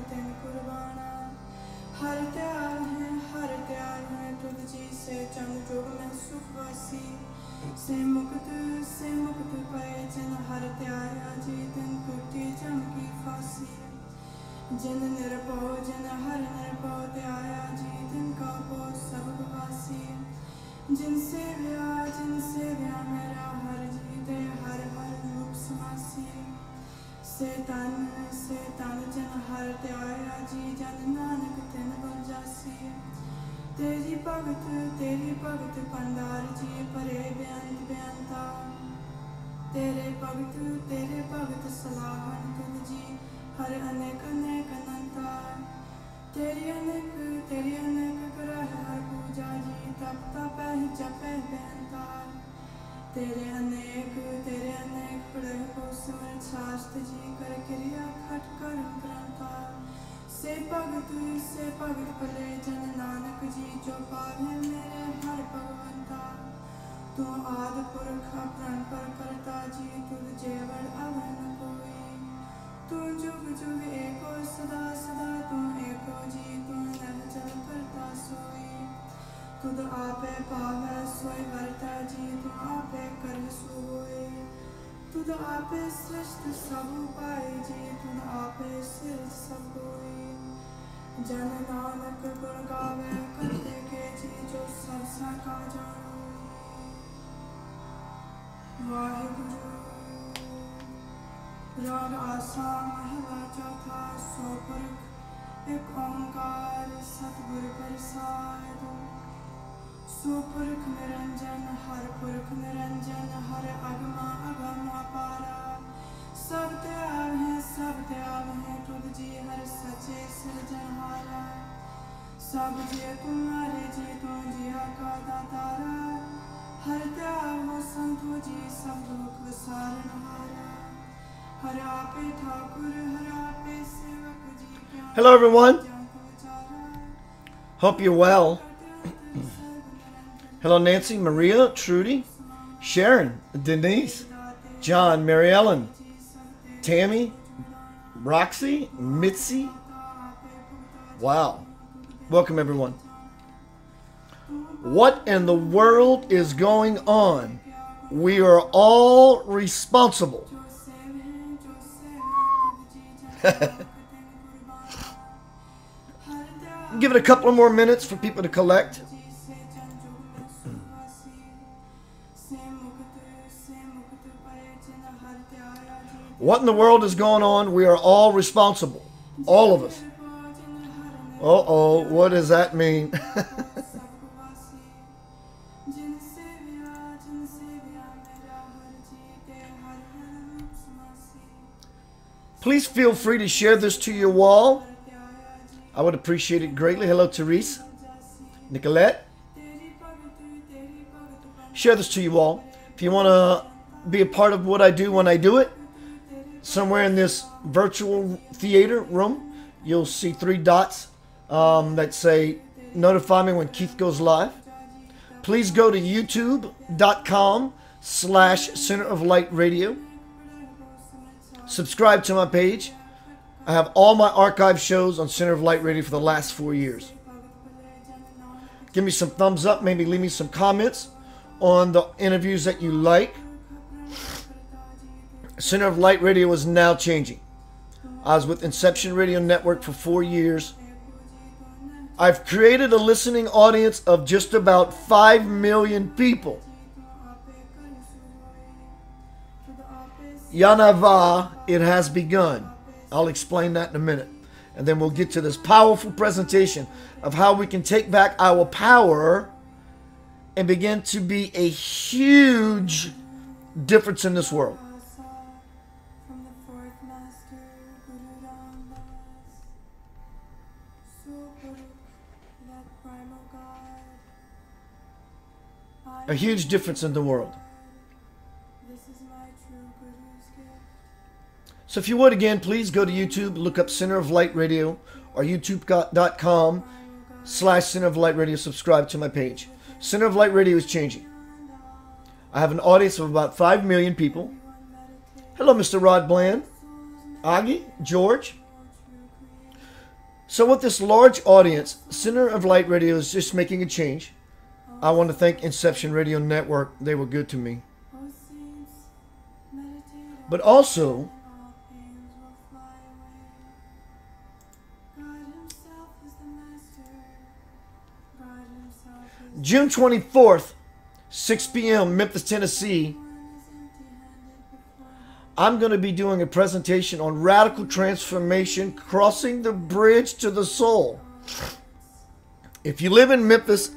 तिन कुर्बाना। हर त्याग है तुझ जी से चंद जोग में सुखवासी। से मुक्त पाए जन हर त्याया जी तिन कुटी जम की फांसी। जिन निरपौ जिन हर निरपौ त्याया जी तिनका पो सब वासी। जिनसे व्या मेरा हर जीते हर रूप समासी। से तन जन हर त्याया जी जन नानक तिन बन जासी। तेरी भगत पंडार जी परे बेअंत बेअंता। तेरे भगत सलाहन तुझ जी हर अनेक अनेक अनंता। तेरी अनेक करह हर पूजा जी तप तपह जपह बेअंता। तेरे अनेक पढ़ह को सिमर शास्त्र जी कर क्रिया खट कर्म करंता। से भगत भले जन नानक जी जो पावे मेरे हर भगवंता। तू आदि पुरख प्रण पर करता जी तुझ जेवड़ अवर न कोई। तू जुग जुग एको सदा तू एको जी तू नर जल करता सोई। तुद आपे पावे सोई वर्ता जी तू आपे कर सोई। तुद आपे सृष्टि सब पाए जी तुद आपे सिर सब कोई। जन नानक गुण गावे करते के जी जो सब सका जानो। वाहिगुरु। राग आसा महला चौथा सो पुरख एक ओंकार सतगुर प्रसाद। सो पुरख निरंजन हर अगमा अगम अपारा। सब त्याग है तुझ जी हर सचे सृजनहारा। सब जिय तुम्हारे जी तुम जिया का दातारा। हर त्याग हो संतो जी सब लोक विसारणहारा। हर आपे ठाकुर हर आपे सेवक जी। Hello everyone. Hope you're well. Hello Nancy, Maria, Trudy, Sharon, Denise, John, Mary Ellen, Tammy, Roxy, Mitzi. Wow. Welcome everyone. What in the world is going on? We are all responsible. Give it a couple of more minutes for people to collect. What in the world is going on? We are all responsible. All of us. Uh-oh, what does that mean? Please feel free to share this to your wall. I would appreciate it greatly. Hello, Therese, Nicolette. Share this to you all. If you want to be a part of what I do when I do it, somewhere in this virtual theater room, you'll see 3 dots that say notify me when Keith goes live. Please go to youtube.com/Center of Light Radio. Subscribe to my page. I have all my archive shows on Center of Light Radio for the last 4 years. Give me some thumbs up. Maybe leave me some comments on the interviews that you like. Center of Light Radio is now changing. I was with Inception Radio Network for 4 years. I've created a listening audience of just about 5 million people. Yanava, it has begun. I'll explain that in a minute. And then we'll get to this powerful presentation of how we can take back our power and begin to be a huge difference in this world. A huge difference in the world. So if you would, again, please go to YouTube, look up Center of Light Radio, or youtube.com/Center of Light Radio. Subscribe to my page. Center of Light Radio is changing. I have an audience of about 5 million people. Hello, Mr. Rod Bland, Augie, George. So with this large audience, Center of Light Radio is just making a change. I want to thank Inception Radio Network. They were good to me. But also, June 24th, 6 p.m., Memphis, Tennessee, I'm going to be doing a presentation on radical transformation, crossing the bridge to the soul. If you live in Memphis,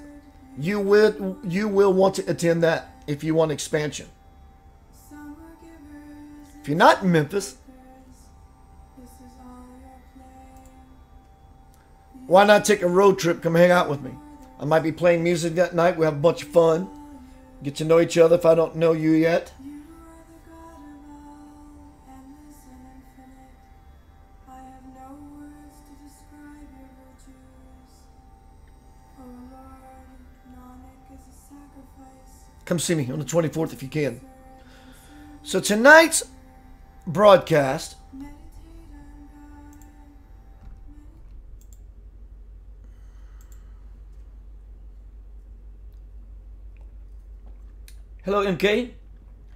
you will want to attend that if you want expansion. If you're not in Memphis, why not take a road trip? Come hang out with me. I might be playing music that night. We'll have a bunch of fun. Get to know each other if I don't know you yet. Come see me on the 24th if you can. So tonight's broadcast hello MK.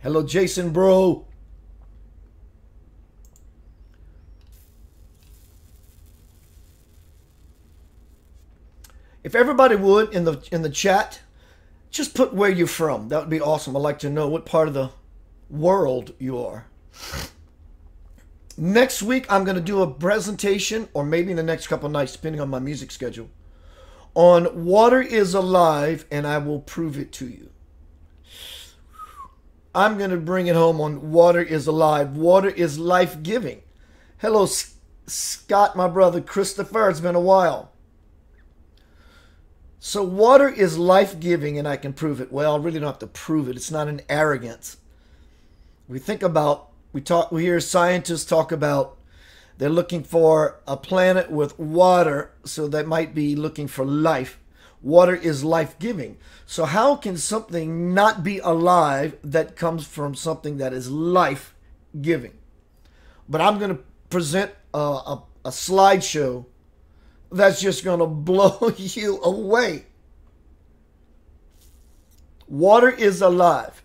Hello Jason bro. If everybody would in the chat just put where you're from. That would be awesome. I'd like to know what part of the world you are. Next week, I'm going to do a presentation, or maybe in the next couple of nights, depending on my music schedule, on Water is Alive, and I will prove it to you. I'm going to bring it home on Water is Alive. Water is life-giving. Hello, Scott, my brother. Christopher, it's been a while. So water is life-giving, and I can prove it. Well, I really don't have to prove it. It's not an arrogance. We hear scientists talk about they're looking for a planet with water, so they might be looking for life. Water is life-giving. So how can something not be alive that comes from something that is life-giving? But I'm going to present a slideshow that's just going to blow you away. Water is alive.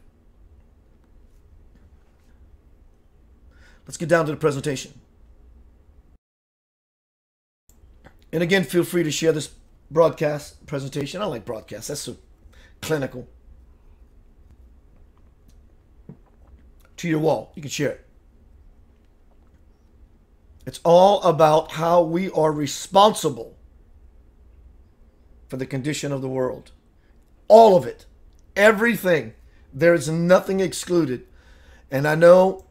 Let's get down to the presentation. And again, feel free to share this broadcast presentation. I like broadcasts. That's so clinical. To your wall. You can share it. It's all about how we are responsible for the condition of the world. All of it. Everything. There is nothing excluded. And I know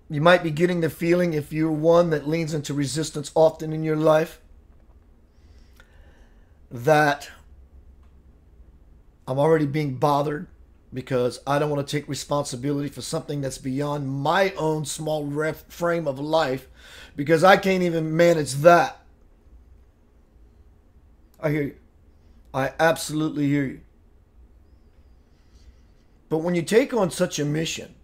you might be getting the feeling, if you're one that leans into resistance often in your life, that I'm already being bothered because I don't want to take responsibility for something that's beyond my own small frame of life, because I can't even manage that. I hear you. I absolutely hear you. But when you take on such a mission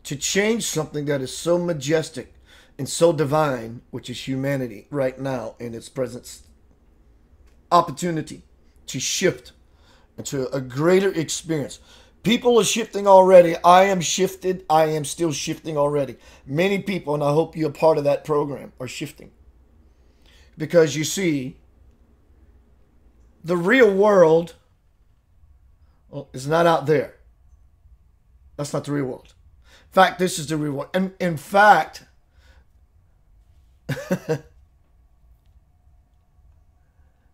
to change something that is so majestic and so divine, which is humanity right now in its present opportunity to shift into a greater experience. People are shifting already. I am shifted. I am still shifting already. Many people, and I hope you're a part of that program, are shifting. Because you see, the real world is not out there. That's not the real world. In fact, this is the real world. And in fact,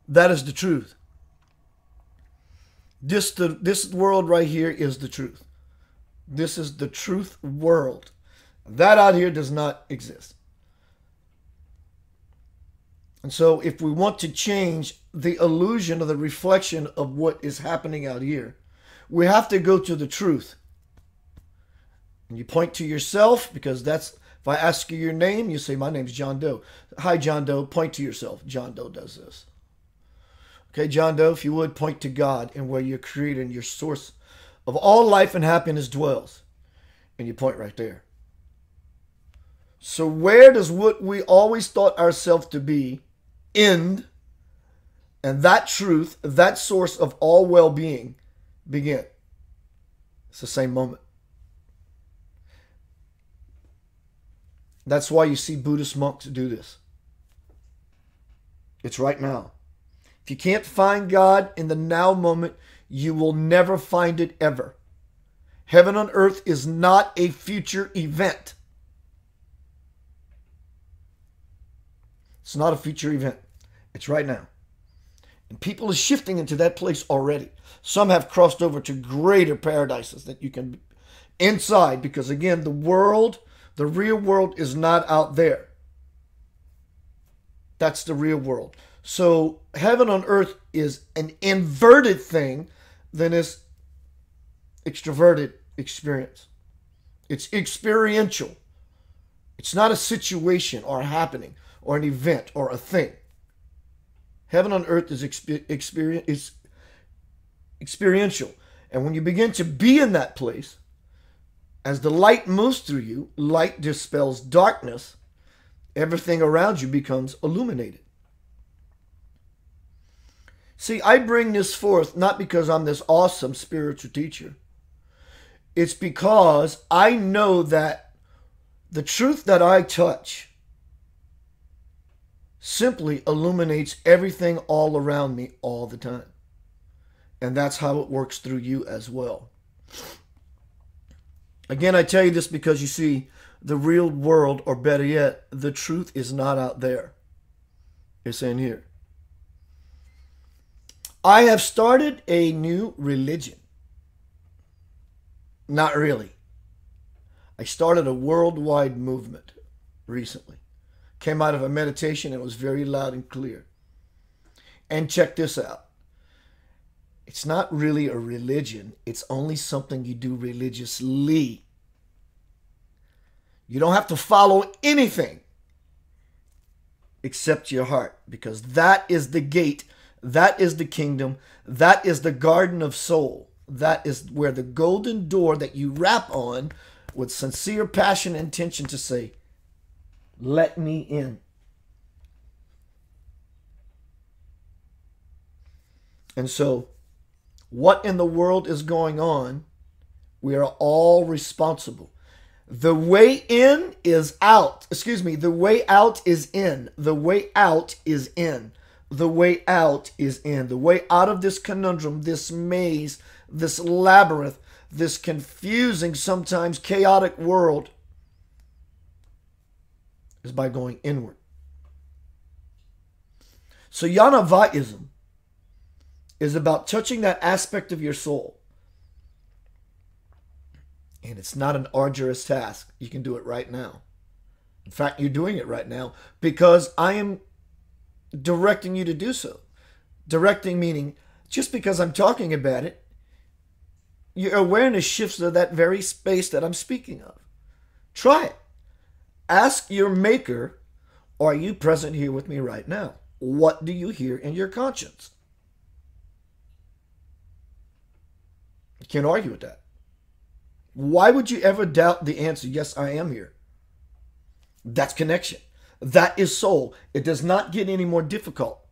that is the truth. This world right here is the truth. This is the truth world. That out here does not exist. And so if we want to change the illusion or the reflection of what is happening out here, we have to go to the truth. And you point to yourself, because that's, if I ask you your name, you say, my name's John Doe. Hi, John Doe. Point to yourself. John Doe does this. Okay, John Doe, if you would, point to God and where your creator and your source of all life and happiness dwells. And you point right there. So where does what we always thought ourselves to be end and that truth, that source of all well-being begin. It's the same moment. That's why you see Buddhist monks do this. It's right now. If you can't find God in the now moment, you will never find it ever. Heaven on earth is not a future event. It's not a future event. It's right now. And people are shifting into that place already. Some have crossed over to greater paradises that you can be inside, because again, the world, the real world is not out there. That's the real world. So heaven on earth is an inverted thing than this extroverted experience. It's experiential. It's not a situation or a happening or an event or a thing. Heaven on earth is experiential. And when you begin to be in that place, as the light moves through you, light dispels darkness, everything around you becomes illuminated. See, I bring this forth not because I'm this awesome spiritual teacher. It's because I know that the truth that I touch simply illuminates everything all around me all the time. And that's how it works through you as well. Again, I tell you this because you see, the real world, or better yet, the truth is not out there. It's in here. I have started a new religion. Not really. I started a worldwide movement recently. Came out of a meditation and it was very loud and clear. And check this out. It's not really a religion. It's only something you do religiously. You don't have to follow anything except your heart, because that is the gate. That is the kingdom. That is the garden of soul. That is where the golden door that you rap on with sincere passion and intention to say, let me in. And so, what in the world is going on? We are all responsible. The way in is out. Excuse me. The way out is in. The way out is in. The way out is in. The way out of this conundrum, this maze, this labyrinth, this confusing, sometimes chaotic world is by going inward. So Yanavaism is about touching that aspect of your soul. And it's not an arduous task. You can do it right now. In fact, you're doing it right now because I am directing you to do so. Directing meaning just because I'm talking about it, your awareness shifts to that very space that I'm speaking of. Try it. Ask your maker, are you present here with me right now? What do you hear in your conscience? You can't argue with that. Why would you ever doubt the answer? Yes, I am here. That's connection. That is soul. It does not get any more difficult.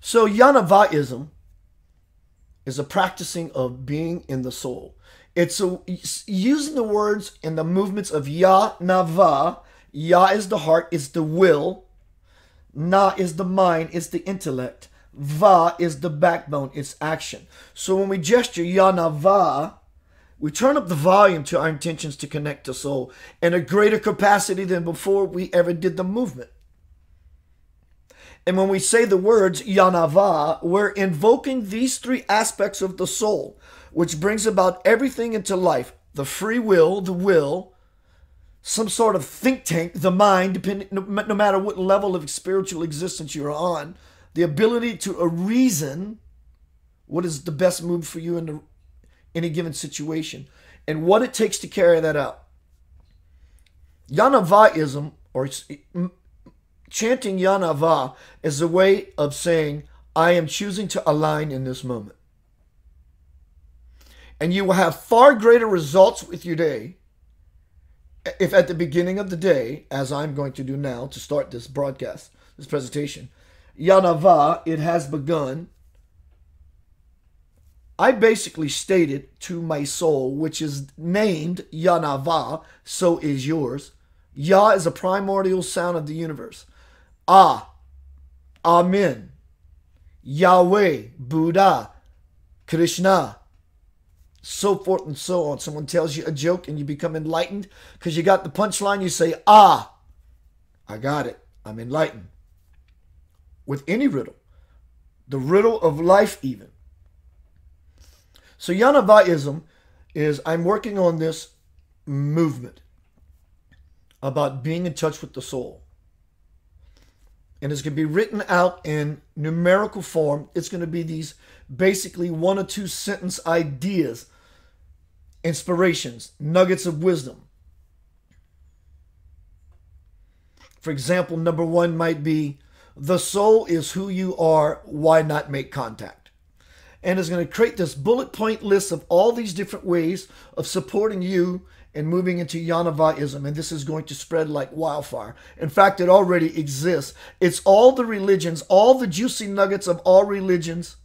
So Yanavaism is a practicing of being in the soul. It's using the words and the movements of Ya, Nava. Ya is the heart, is the will. Na is the mind, is the intellect. Va is the backbone, it's action. So when we gesture Ya, Nava, we turn up the volume to our intentions to connect to soul in a greater capacity than before we ever did the movement. And when we say the words Yanava, we're invoking these three aspects of the soul, which brings about everything into life. The free will, some sort of think tank, the mind, depending, no matter what level of spiritual existence you're on, the ability to reason what is the best move for you in any given situation, and what it takes to carry that out. Yanavaism, or chanting Yanava, is a way of saying, I am choosing to align in this moment. And you will have far greater results with your day if at the beginning of the day, as I'm going to do now to start this broadcast, this presentation, Yanava, it has begun, I basically stated to my soul, which is named Yanava, so is yours. Ya is a primordial sound of the universe. Ah, Amen, Yahweh, Buddha, Krishna, so forth and so on. Someone tells you a joke and you become enlightened because you got the punchline. You say, ah, I got it. I'm enlightened. With any riddle, the riddle of life even. So Yanavaism is, I'm working on this movement about being in touch with the soul. And it's going to be written out in numerical form. It's going to be these basically 1 or 2 sentence ideas, inspirations, nuggets of wisdom. For example, number 1 might be, the soul is who you are, why not make contact? And it's going to create this bullet point list of all these different ways of supporting you and moving into Yanavaism, and this is going to spread like wildfire. In fact, it already exists. It's all the religions, all the juicy nuggets of all religions,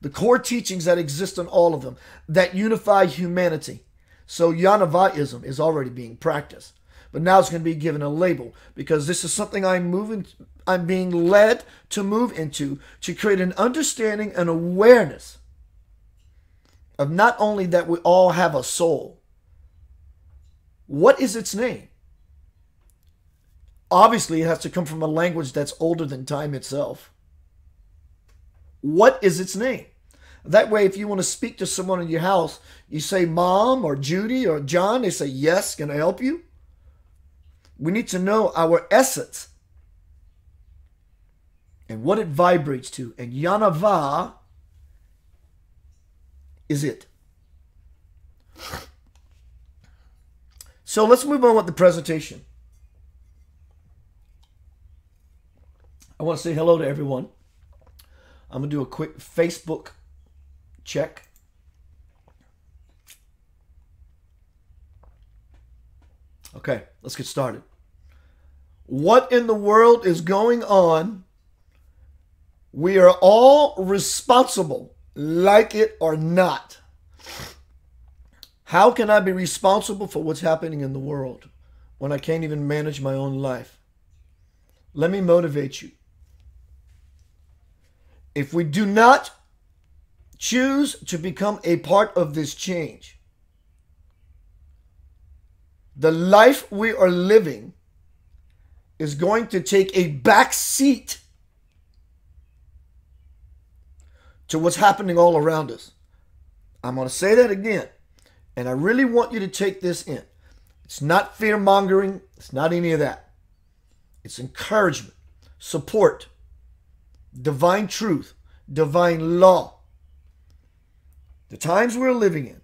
the core teachings that exist in all of them, that unify humanity. So Yanavaism is already being practiced. But now it's going to be given a label, because this is something I'm being led to move into, to create an understanding and awareness of not only that we all have a soul. What is its name? Obviously, it has to come from a language that's older than time itself. What is its name? That way, if you want to speak to someone in your house, you say Mom or Judy or John, they say, yes, can I help you? We need to know our essence and what it vibrates to. And Yanava is it. So let's move on with the presentation. I want to say hello to everyone. I'm going to do a quick Facebook check. Okay, let's get started. What in the world is going on? We are all responsible, like it or not. How can I be responsible for what's happening in the world when I can't even manage my own life? Let me motivate you. If we do not choose to become a part of this change, the life we are living is going to take a back seat to what's happening all around us. I'm going to say that again, and I really want you to take this in. It's not fear-mongering. It's not any of that. It's encouragement, support, divine truth, divine law. The times we're living in,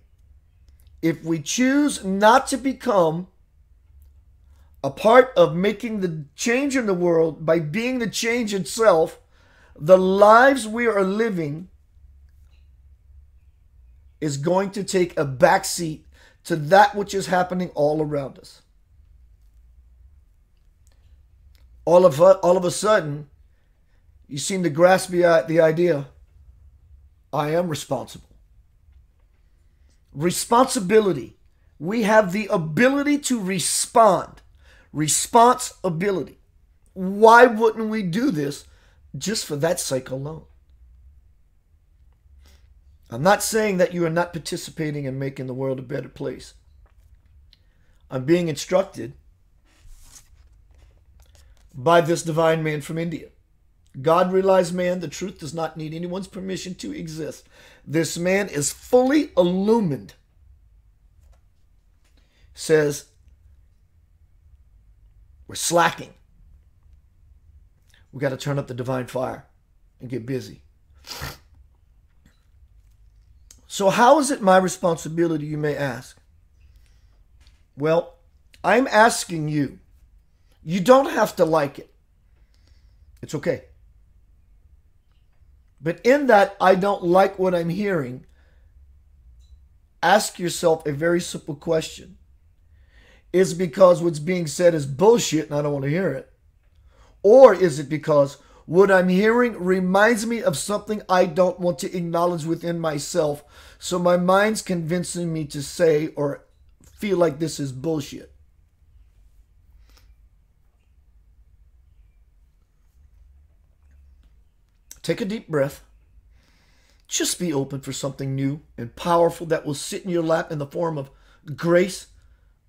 if we choose not to become a part of making the change in the world by being the change itself, the lives we are living is going to take a backseat to that which is happening all around us. All of a sudden, you seem to grasp the idea, I am responsible. Responsibility. We have the ability to respond. Responsibility. Why wouldn't we do this just for that sake alone? I'm not saying that you are not participating in making the world a better place. I'm being instructed by this divine man from India. God realized man, the truth does not need anyone's permission to exist. This man is fully illumined. Says, we're slacking. We got to turn up the divine fire and get busy. So how is it my responsibility, you may ask? Well, I'm asking you. You don't have to like it. It's okay. But in that I don't like what I'm hearing, ask yourself a very simple question. Is it because what's being said is bullshit and I don't want to hear it? Or is it because what I'm hearing reminds me of something I don't want to acknowledge within myself, so my mind's convincing me to say or feel like this is bullshit? Take a deep breath. Just be open for something new and powerful that will sit in your lap in the form of grace,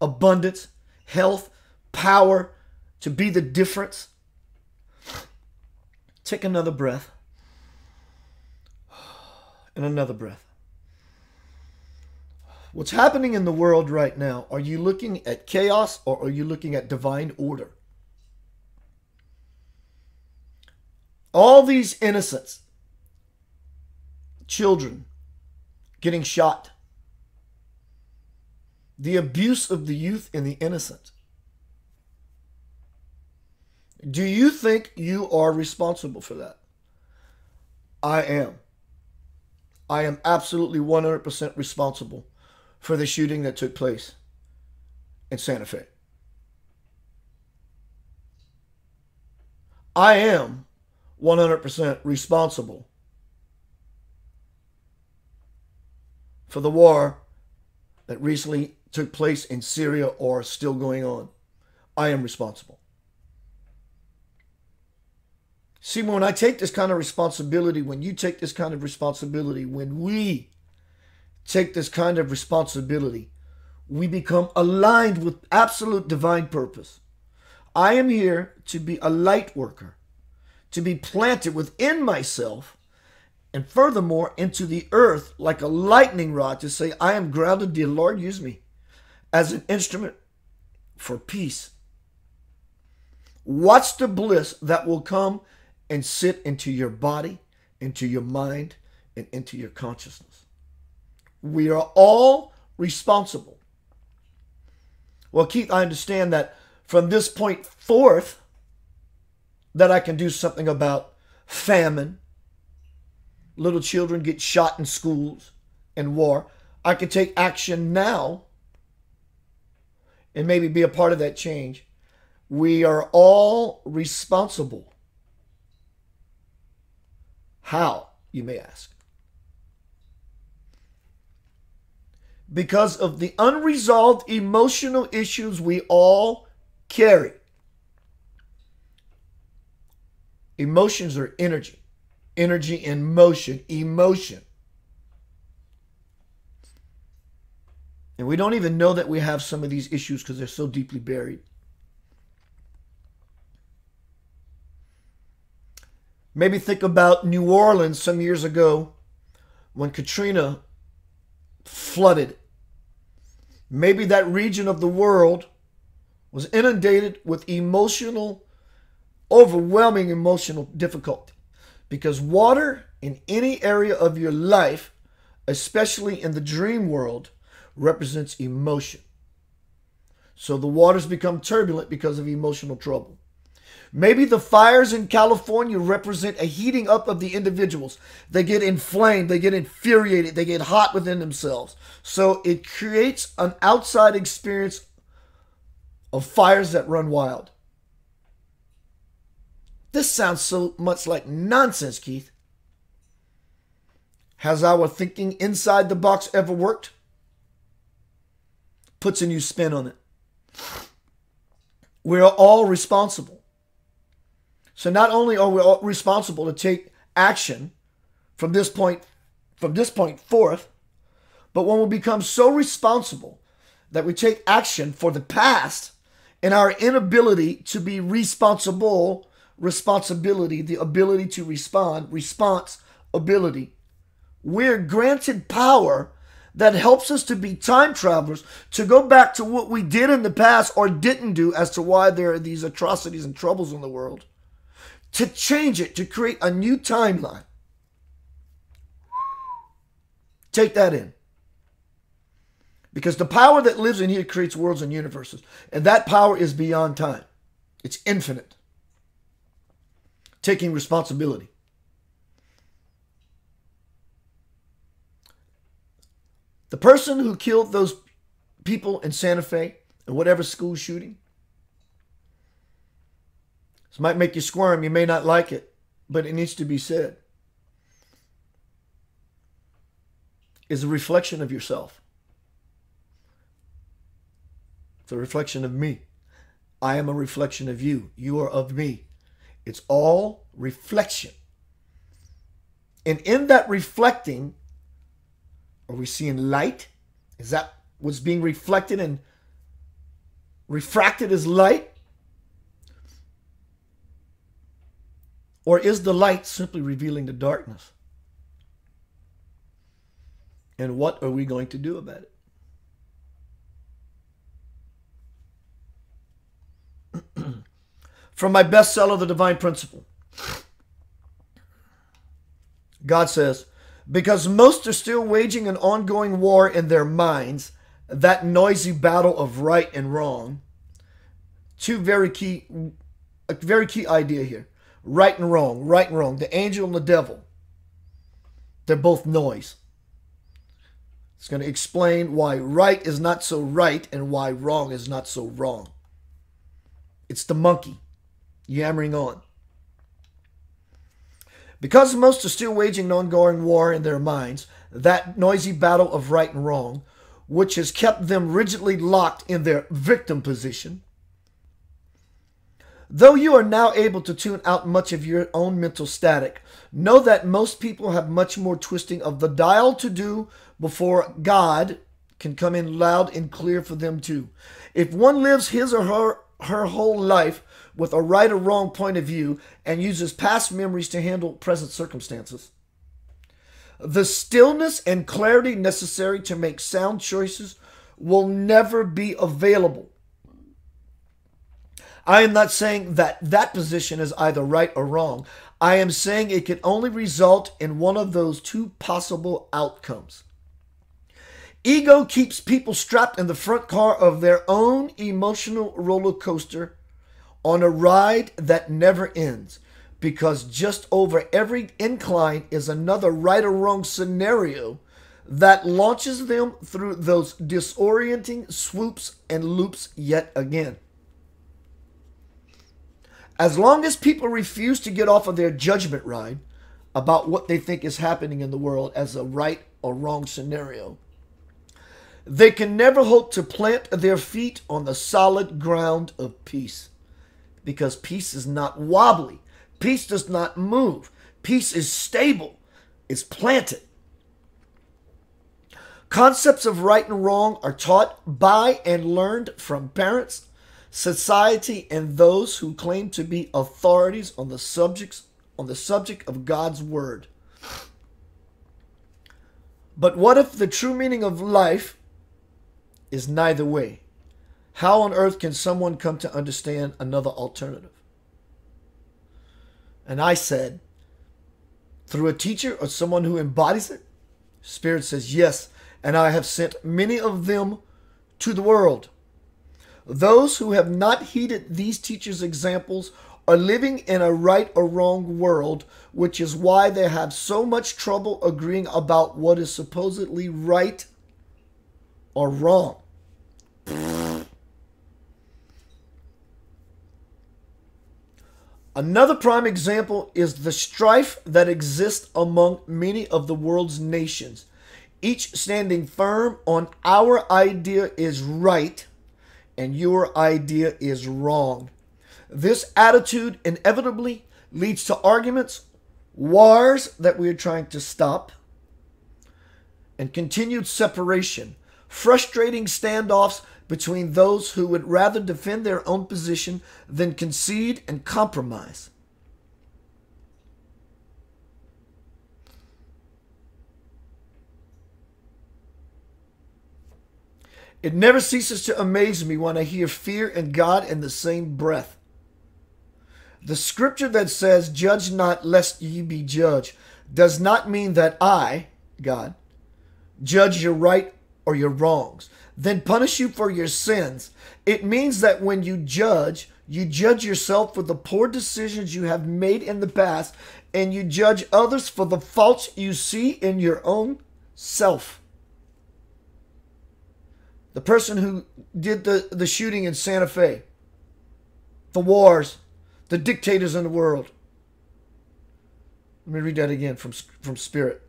abundance, health, power to be the difference. Take another breath. And another breath. What's happening in the world right now? Are you looking at chaos or are you looking at divine order? All these innocents, children getting shot, the abuse of the youth and the innocent. Do you think you are responsible for that? I am. I am absolutely 100% responsible for the shooting that took place in Santa Fe. I am 100% responsible for the war that recently took place in Syria or still going on. I am responsible. See, when I take this kind of responsibility, when you take this kind of responsibility, when we take this kind of responsibility, we become aligned with absolute divine purpose. I am here to be a light worker, to be planted within myself, and furthermore into the earth like a lightning rod to say, I am grounded, dear Lord, use me as an instrument for peace. Watch the bliss that will come and sit into your body, into your mind, and into your consciousness. We are all responsible. Well, Keith, I understand that from this point forth that I can do something about famine. Little children get shot in schools and war. I can take action now and maybe be a part of that change. We are all responsible. How, you may ask? Because of the unresolved emotional issues we all carry. Emotions are energy. Energy in motion. Emotion. And we don't even know that we have some of these issues because they're so deeply buried. Maybe think about New Orleans some years ago when Katrina flooded. Maybe that region of the world was inundated with overwhelming emotional difficulty. Because water in any area of your life, especially in the dream world, represents emotion. So the waters become turbulent because of emotional trouble. Maybe the fires in California represent a heating up of the individuals. They get inflamed, they get infuriated, they get hot within themselves. So it creates an outside experience of fires that run wild. This sounds so much like nonsense, Keith. Has our thinking inside the box ever worked? Puts a new spin on it. We are all responsible. So not only are we all responsible to take action from this point forth, but when we become so responsible that we take action for the past and our inability to be responsibility, the ability to respond, responsibility, we're granted power that helps us to be time travelers, to go back to what we did in the past or didn't do as to why there are these atrocities and troubles in the world. To change it, to create a new timeline. Take that in. Because the power that lives in here creates worlds and universes. And that power is beyond time. It's infinite. Taking responsibility. The person who killed those people in Santa Fe and whatever school shooting. This might make you squirm. You may not like it, but it needs to be said. Is a reflection of yourself. It's a reflection of me. I am a reflection of you. You are of me. It's all reflection. And in that reflecting, are we seeing light? Is that what's being reflected and refracted as light? Or is the light simply revealing the darkness? And what are we going to do about it? From my bestseller, The Divine Principle, God says, because most are still waging an ongoing war in their minds, that noisy battle of right and wrong. A very key idea here. Right and wrong, right and wrong. The angel and the devil, they're both noise. It's going to explain why right is not so right and why wrong is not so wrong. It's the monkey yammering on. Because most are still waging an ongoing war in their minds, that noisy battle of right and wrong, which has kept them rigidly locked in their victim position, though you are now able to tune out much of your own mental static, know that most people have much more twisting of the dial to do before God can come in loud and clear for them too. If one lives his or her whole life with a right or wrong point of view and uses past memories to handle present circumstances, the stillness and clarity necessary to make sound choices will never be available. I am not saying that that position is either right or wrong. I am saying it can only result in one of those two possible outcomes. Ego keeps people strapped in the front car of their own emotional roller coaster on a ride that never ends, because just over every incline is another right or wrong scenario that launches them through those disorienting swoops and loops yet again. As long as people refuse to get off of their judgment ride about what they think is happening in the world as a right or wrong scenario, they can never hope to plant their feet on the solid ground of peace. Because peace is not wobbly. Peace does not move. Peace is stable. It's planted. Concepts of right and wrong are taught by and learned from parents, society, and those who claim to be authorities on the subject of God's word. But what if the true meaning of life is neither way? How on earth can someone come to understand another alternative? And I said, through a teacher or someone who embodies it? Spirit says, yes, and I have sent many of them to the world. Those who have not heeded these teachers' examples are living in a right or wrong world, which is why they have so much trouble agreeing about what is supposedly right or wrong. Another prime example is the strife that exists among many of the world's nations, each standing firm on our idea is right and your idea is wrong. This attitude inevitably leads to arguments, wars that we are trying to stop, and continued separation, frustrating standoffs between those who would rather defend their own position than concede and compromise. It never ceases to amaze me when I hear fear and God in the same breath. The scripture that says, "Judge not lest ye be judged," does not mean that I, God, judge your right or your wrongs, then punish you for your sins. It means that when you judge yourself for the poor decisions you have made in the past, and you judge others for the faults you see in your own self. The person who did the shooting in Santa Fe. The wars. The dictators in the world. Let me read that again from Spirit.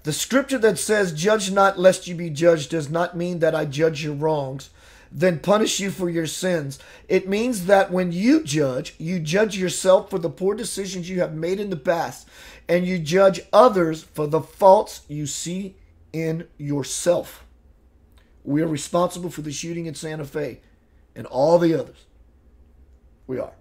The scripture that says, "Judge not lest you be judged," does not mean that I judge your wrongs, then punish you for your sins. It means that when you judge yourself for the poor decisions you have made in the past, and you judge others for the faults you see in yourself. We are responsible for the shooting in Santa Fe and all the others. We are.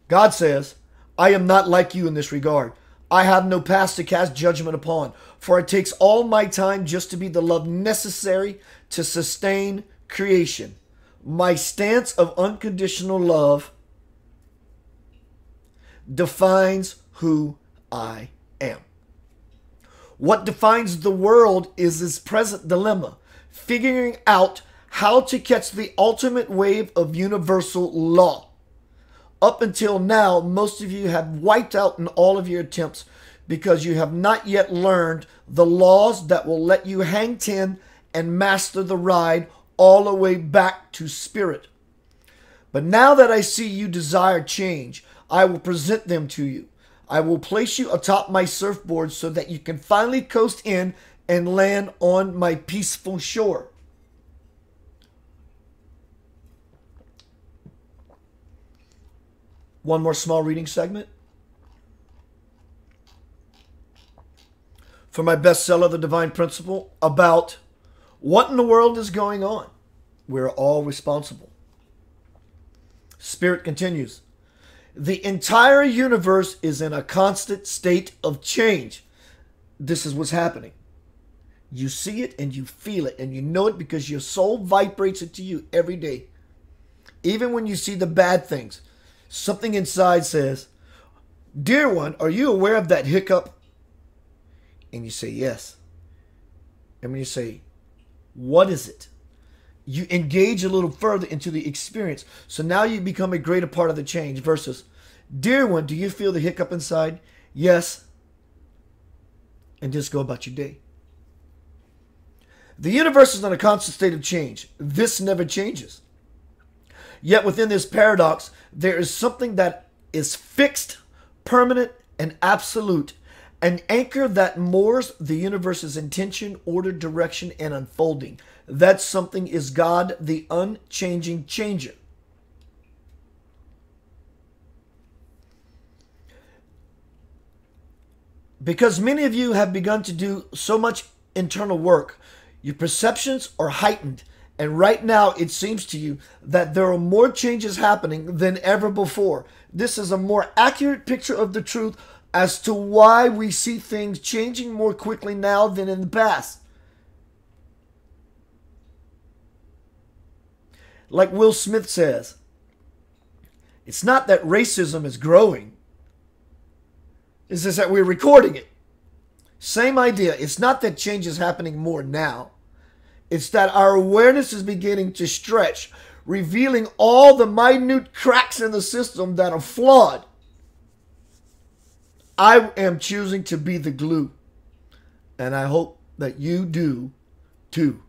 God says, "I am not like you in this regard. I have no past to cast judgment upon, for it takes all my time just to be the love necessary to sustain creation. My stance of unconditional love defines who I am." What defines the world is this present dilemma, figuring out how to catch the ultimate wave of universal law. Up until now, most of you have wiped out in all of your attempts because you have not yet learned the laws that will let you hang 10 and master the ride all the way back to spirit. But now that I see you desire change, I will present them to you. I will place you atop my surfboard so that you can finally coast in and land on my peaceful shore. One more small reading segment. For my bestseller, The Divine Principle, about what in the world is going on. We're all responsible. Spirit continues. The entire universe is in a constant state of change. This is what's happening. You see it and you feel it and you know it because your soul vibrates it to you every day. Even when you see the bad things, something inside says, "Dear one, are you aware of that hiccup?" And you say, "Yes." And when you say, "What is it?" you engage a little further into the experience. So now you become a greater part of the change versus, "Dear one, do you feel the hiccup inside?" "Yes." And just go about your day. The universe is in a constant state of change. This never changes. Yet within this paradox, there is something that is fixed, permanent, and absolute. An anchor that moors the universe's intention, order, direction, and unfolding. That something is God, the unchanging changer. Because many of you have begun to do so much internal work, your perceptions are heightened. And right now, it seems to you that there are more changes happening than ever before. This is a more accurate picture of the truth as to why we see things changing more quickly now than in the past. Like Will Smith says, it's not that racism is growing. It's just that we're recording it. Same idea. It's not that change is happening more now. It's that our awareness is beginning to stretch, revealing all the minute cracks in the system that are flawed. I am choosing to be the glue, and I hope that you do too.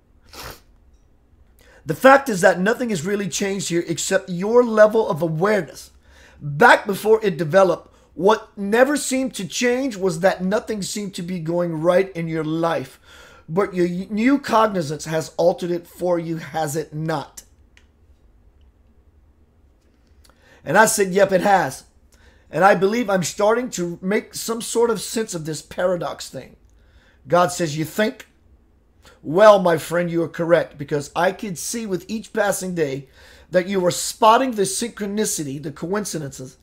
The fact is that nothing has really changed here except your level of awareness. Back before it developed, what never seemed to change was that nothing seemed to be going right in your life. But your new cognizance has altered it for you, has it not? And I said, yep, it has. And I believe I'm starting to make some sort of sense of this paradox thing. God says, you think? Well, my friend, you are correct, because I could see with each passing day that you are spotting the synchronicity, the coincidences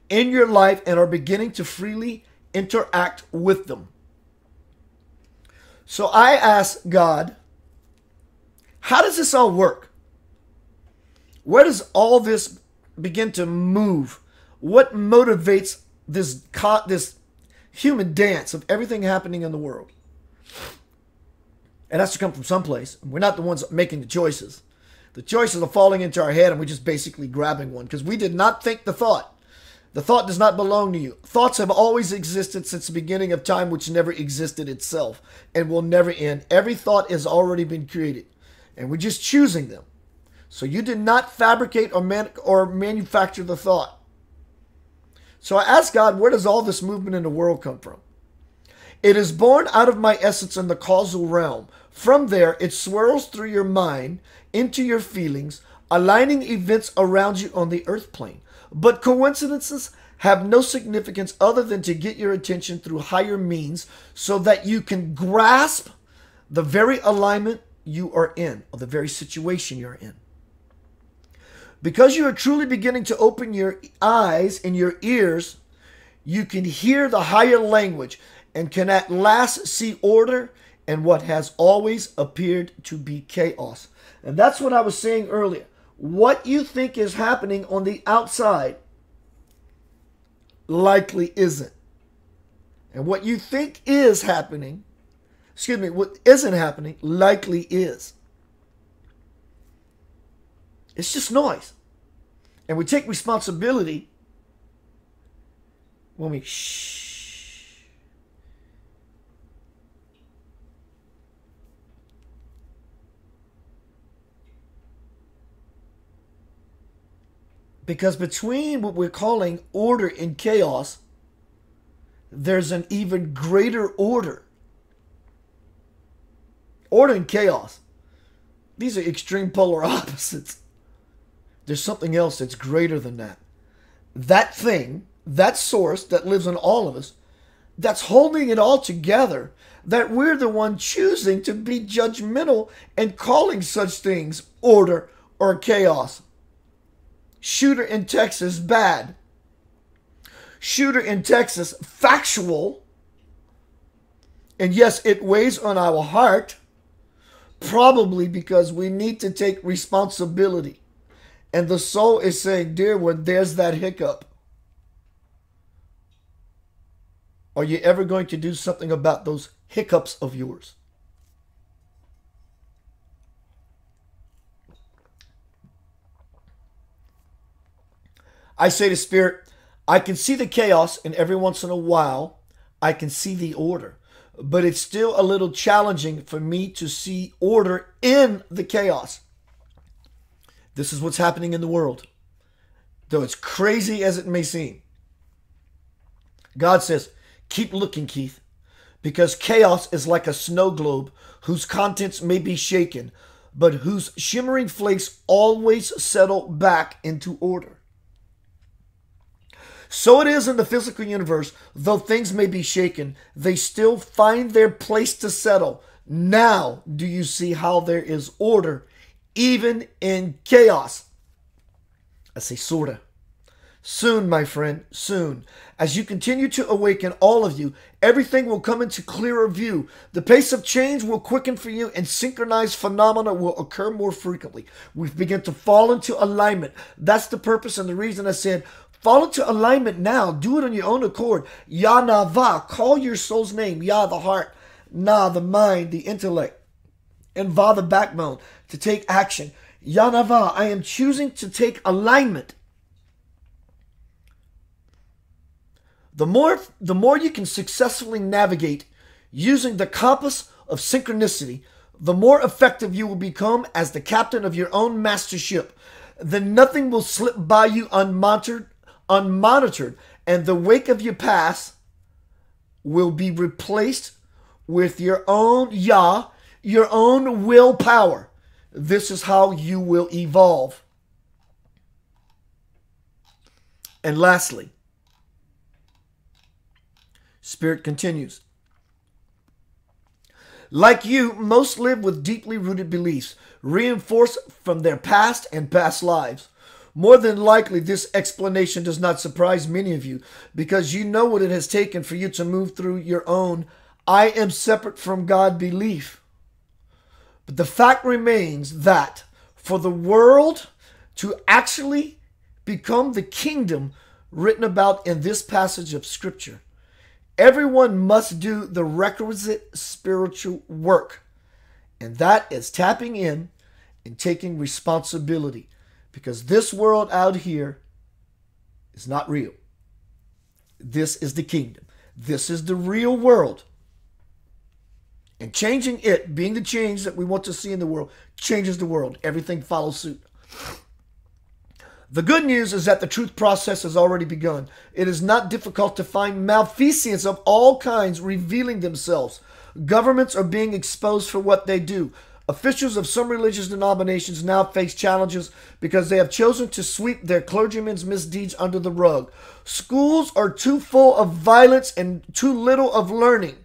in your life and are beginning to freely interact with them. So I asked God, how does this all work? Where does all this begin to move? What motivates this human dance of everything happening in the world? It has to come from someplace. We're not the ones making the choices. The choices are falling into our head and we're just basically grabbing one because we did not think the thought. The thought does not belong to you. Thoughts have always existed since the beginning of time, which never existed itself and will never end. Every thought has already been created, and we're just choosing them. So you did not fabricate or manufacture the thought. So I asked God, where does all this movement in the world come from? It is born out of my essence in the causal realm. From there, it swirls through your mind into your feelings, aligning events around you on the earth plane. But coincidences have no significance other than to get your attention through higher means so that you can grasp the very alignment you are in, or the very situation you're in. Because you are truly beginning to open your eyes and your ears, you can hear the higher language and can at last see order in what has always appeared to be chaos. And that's what I was saying earlier. What you think is happening on the outside likely isn't. And what you think is happening, what isn't happening likely is. It's just noise. And we take responsibility when we shh. Because between what we're calling order and chaos, there's an even greater order. Order and chaos. These are extreme polar opposites. There's something else that's greater than that. That thing, that source that lives in all of us, that's holding it all together, that we're the one choosing to be judgmental and calling such things order or chaos. Shooter in Texas, bad. Shooter in Texas, factual. And yes, it weighs on our heart, probably because we need to take responsibility. And the soul is saying, dear one, there's that hiccup. Are you ever going to do something about those hiccups of yours? I say to Spirit, I can see the chaos, and every once in a while, I can see the order. But it's still a little challenging for me to see order in the chaos. This is what's happening in the world. Though it's crazy as it may seem. God says, keep looking, Keith, because chaos is like a snow globe whose contents may be shaken, but whose shimmering flakes always settle back into order. So it is in the physical universe. Though things may be shaken, they still find their place to settle. Now do you see how there is order even in chaos? I say sorta. Soon, my friend, soon. As you continue to awaken, all of you, everything will come into clearer view. The pace of change will quicken for you, and synchronized phenomena will occur more frequently. We've begun to fall into alignment. That's the purpose and the reason I said, fall into alignment now. Do it on your own accord. Ya na va. Call your soul's name. Ya, the heart. Na, the mind, the intellect. And va, the backbone. To take action. Ya na va. I am choosing to take alignment. The more you can successfully navigate using the compass of synchronicity, the more effective you will become as the captain of your own master ship. Then nothing will slip by you unmonitored, and the wake of your past will be replaced with your own Ya, your own willpower. This is how you will evolve. And lastly, Spirit continues. Like you, most live with deeply rooted beliefs, reinforced from their past and past lives. More than likely, this explanation does not surprise many of you, because you know what it has taken for you to move through your own I am separate from God belief. But the fact remains that for the world to actually become the kingdom written about in this passage of Scripture, everyone must do the requisite spiritual work. And that is tapping in and taking responsibility. Because this world out here is not real. This is the kingdom. This is the real world. And changing it, being the change that we want to see in the world, changes the world. Everything follows suit. The good news is that the truth process has already begun. It is not difficult to find malfeasance of all kinds revealing themselves. Governments are being exposed for what they do. Officials of some religious denominations now face challenges because they have chosen to sweep their clergymen's misdeeds under the rug. Schools are too full of violence and too little of learning.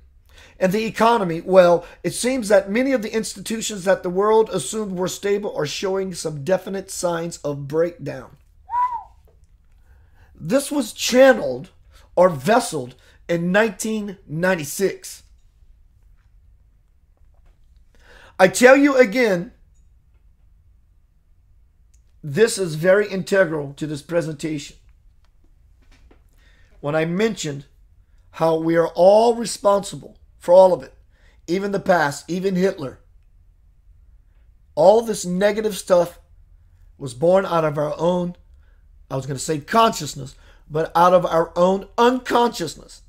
And the economy, well, it seems that many of the institutions that the world assumed were stable are showing some definite signs of breakdown. This was channeled or vesseled in 1996. I tell you again, this is very integral to this presentation. When I mentioned how we are all responsible for all of it, even the past, even Hitler, all this negative stuff was born out of our own, I was going to say consciousness, but out of our own unconsciousness.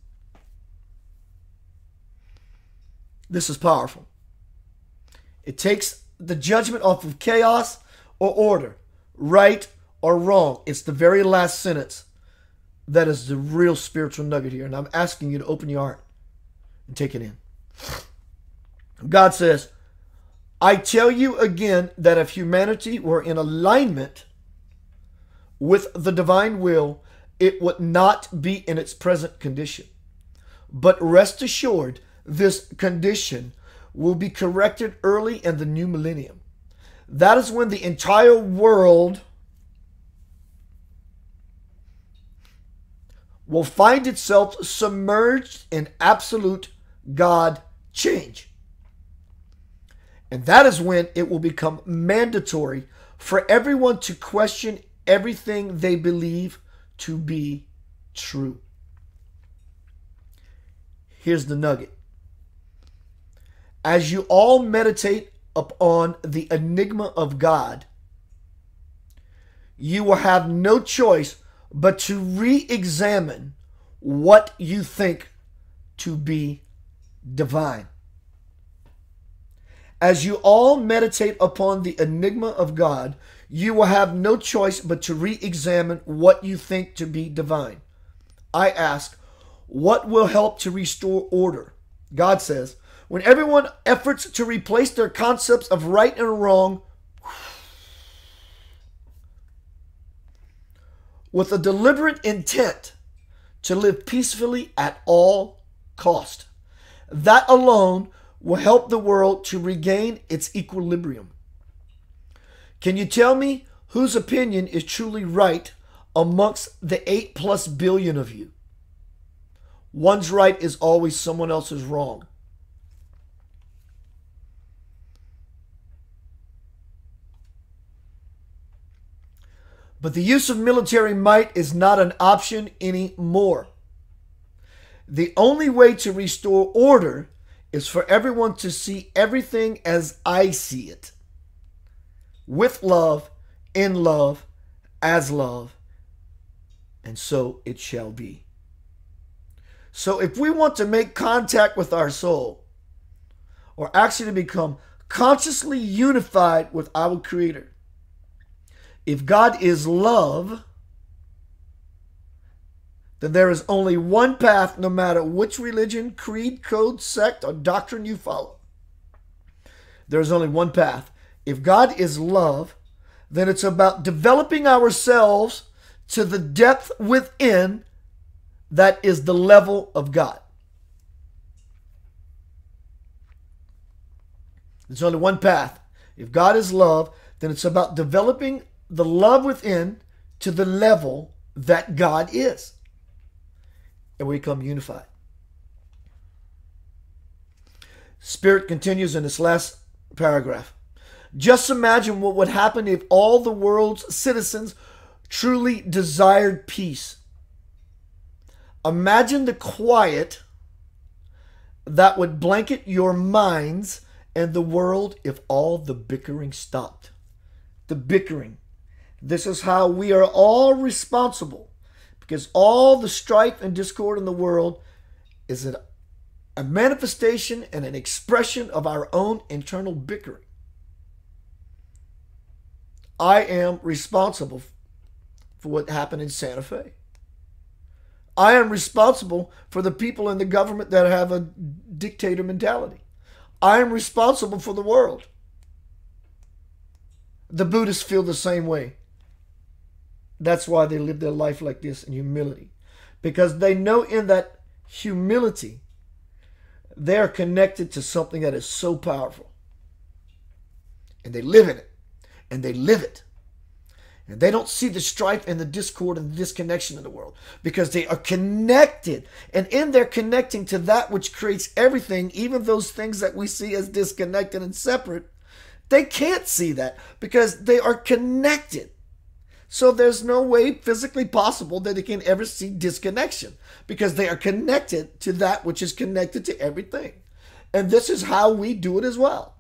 This is powerful. It takes the judgment off of chaos or order, right or wrong. It's the very last sentence that is the real spiritual nugget here. And I'm asking you to open your heart and take it in. God says, I tell you again that if humanity were in alignment with the divine will, it would not be in its present condition. But rest assured, this condition will be corrected early in the new millennium. That is when the entire world will find itself submerged in absolute God change. And that is when it will become mandatory for everyone to question everything they believe to be true. Here's the nugget. As you all meditate upon the enigma of God, you will have no choice but to re-examine what you think to be divine. As you all meditate upon the enigma of God, you will have no choice but to re-examine what you think to be divine. I ask, what will help to restore order? God says, when everyone efforts to replace their concepts of right and wrong with a deliberate intent to live peacefully at all cost, that alone will help the world to regain its equilibrium. Can you tell me whose opinion is truly right amongst the 8+ billion of you? One's right is always someone else's wrong. But the use of military might is not an option anymore. The only way to restore order is for everyone to see everything as I see it. With love, in love, as love, and so it shall be. So if we want to make contact with our soul, or actually to become consciously unified with our Creator, if God is love, then there is only one path, no matter which religion, creed, code, sect, or doctrine you follow. There is only one path. If God is love, then it's about developing ourselves to the depth within that is the level of God. There's only one path. If God is love, then it's about developing the love within to the level that God is. And we become unified. Spirit continues in this last paragraph. Just imagine what would happen if all the world's citizens truly desired peace. Imagine the quiet that would blanket your minds and the world if all the bickering stopped. The bickering. This is how we are all responsible, Because all the strife and discord in the world is a manifestation and an expression of our own internal bickering. I am responsible for what happened in Santa Fe. I am responsible for the people in the government that have a dictator mentality. I am responsible for the world. The Buddhists feel the same way. That's why they live their life like this in humility. Because they know in that humility, they are connected to something that is so powerful. And they live in it. And they live it. And they don't see the strife and the discord and the disconnection in the world because they are connected. And in their connecting to that which creates everything, even those things that we see as disconnected and separate, they can't see that because they are connected. So there's no way physically possible that they can ever see disconnection because they are connected to that which is connected to everything. And this is how we do it as well.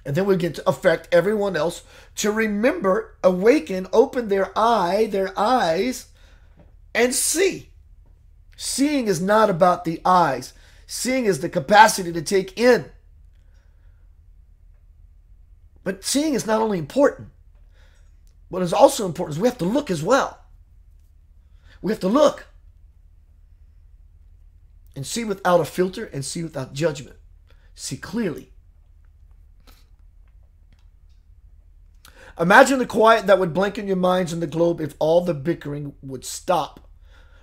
And then we get to affect everyone else to remember, awaken, open their eyes, and see. Seeing is not about the eyes. Seeing is the capacity to take in. But seeing is not only important. What is also important is we have to look as well. We have to look. And see without a filter and see without judgment. See clearly. Imagine the quiet that would blanket your minds in the globe if all the bickering would stop.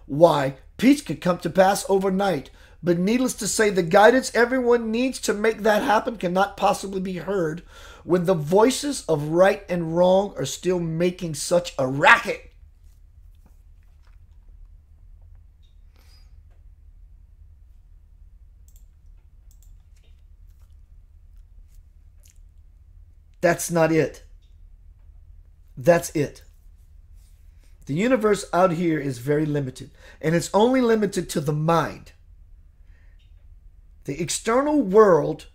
Why? Peace could come to pass overnight. But needless to say, the guidance everyone needs to make that happen cannot possibly be heard when the voices of right and wrong are still making such a racket. That's not it. That's it. The universe out here is very limited, and it's only limited to the mind. The external world,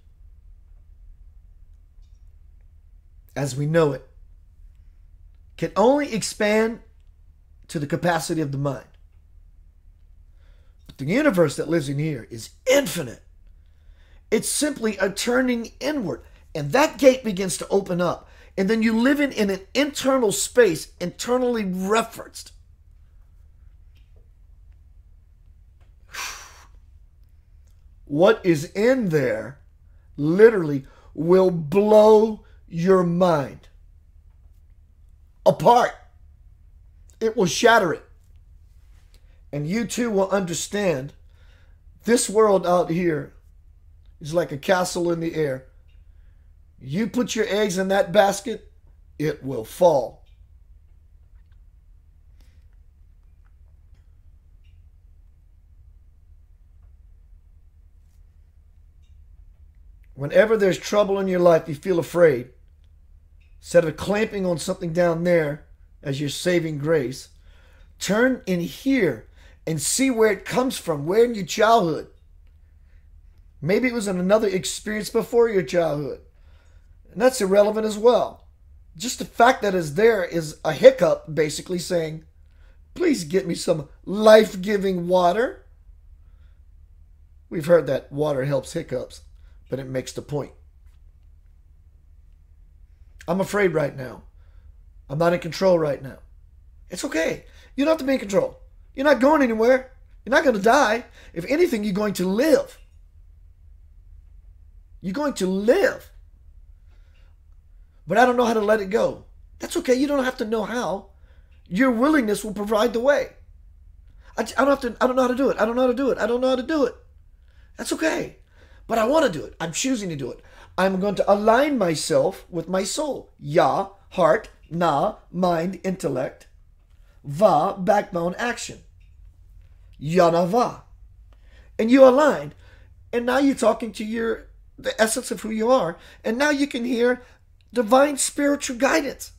as we know it, can only expand to the capacity of the mind. But the universe that lives in here is infinite. It's simply a turning inward, and that gate begins to open up. And then you live in an internal space, internally referenced. What is in there literally will blow your mind apart. It will shatter it. And you too will understand this world out here is like a castle in the air. You put your eggs in that basket, it will fall. Whenever there's trouble in your life, you feel afraid. Instead of clamping on something down there as your saving grace, turn in here and see where it comes from, where in your childhood. Maybe it was in another experience before your childhood. And that's irrelevant as well. Just the fact that it's there is a hiccup, basically saying, please get me some life-giving water. We've heard that water helps hiccups, but it makes the point. I'm afraid right now. I'm not in control right now. It's okay. You don't have to be in control. You're not going anywhere. You're not going to die. If anything, you're going to live. You're going to live. But I don't know how to let it go. That's okay. You don't have to know how. Your willingness will provide the way. I don't know how to do it. I don't know how to do it. I don't know how to do it. That's okay. But I want to do it. I'm choosing to do it. I'm going to align myself with my soul. Ya, heart. Na, mind, intellect. Va, backbone, action. Yana va. And you aligned. And now you're talking to the essence of who you are. And now you can hear divine spiritual guidance.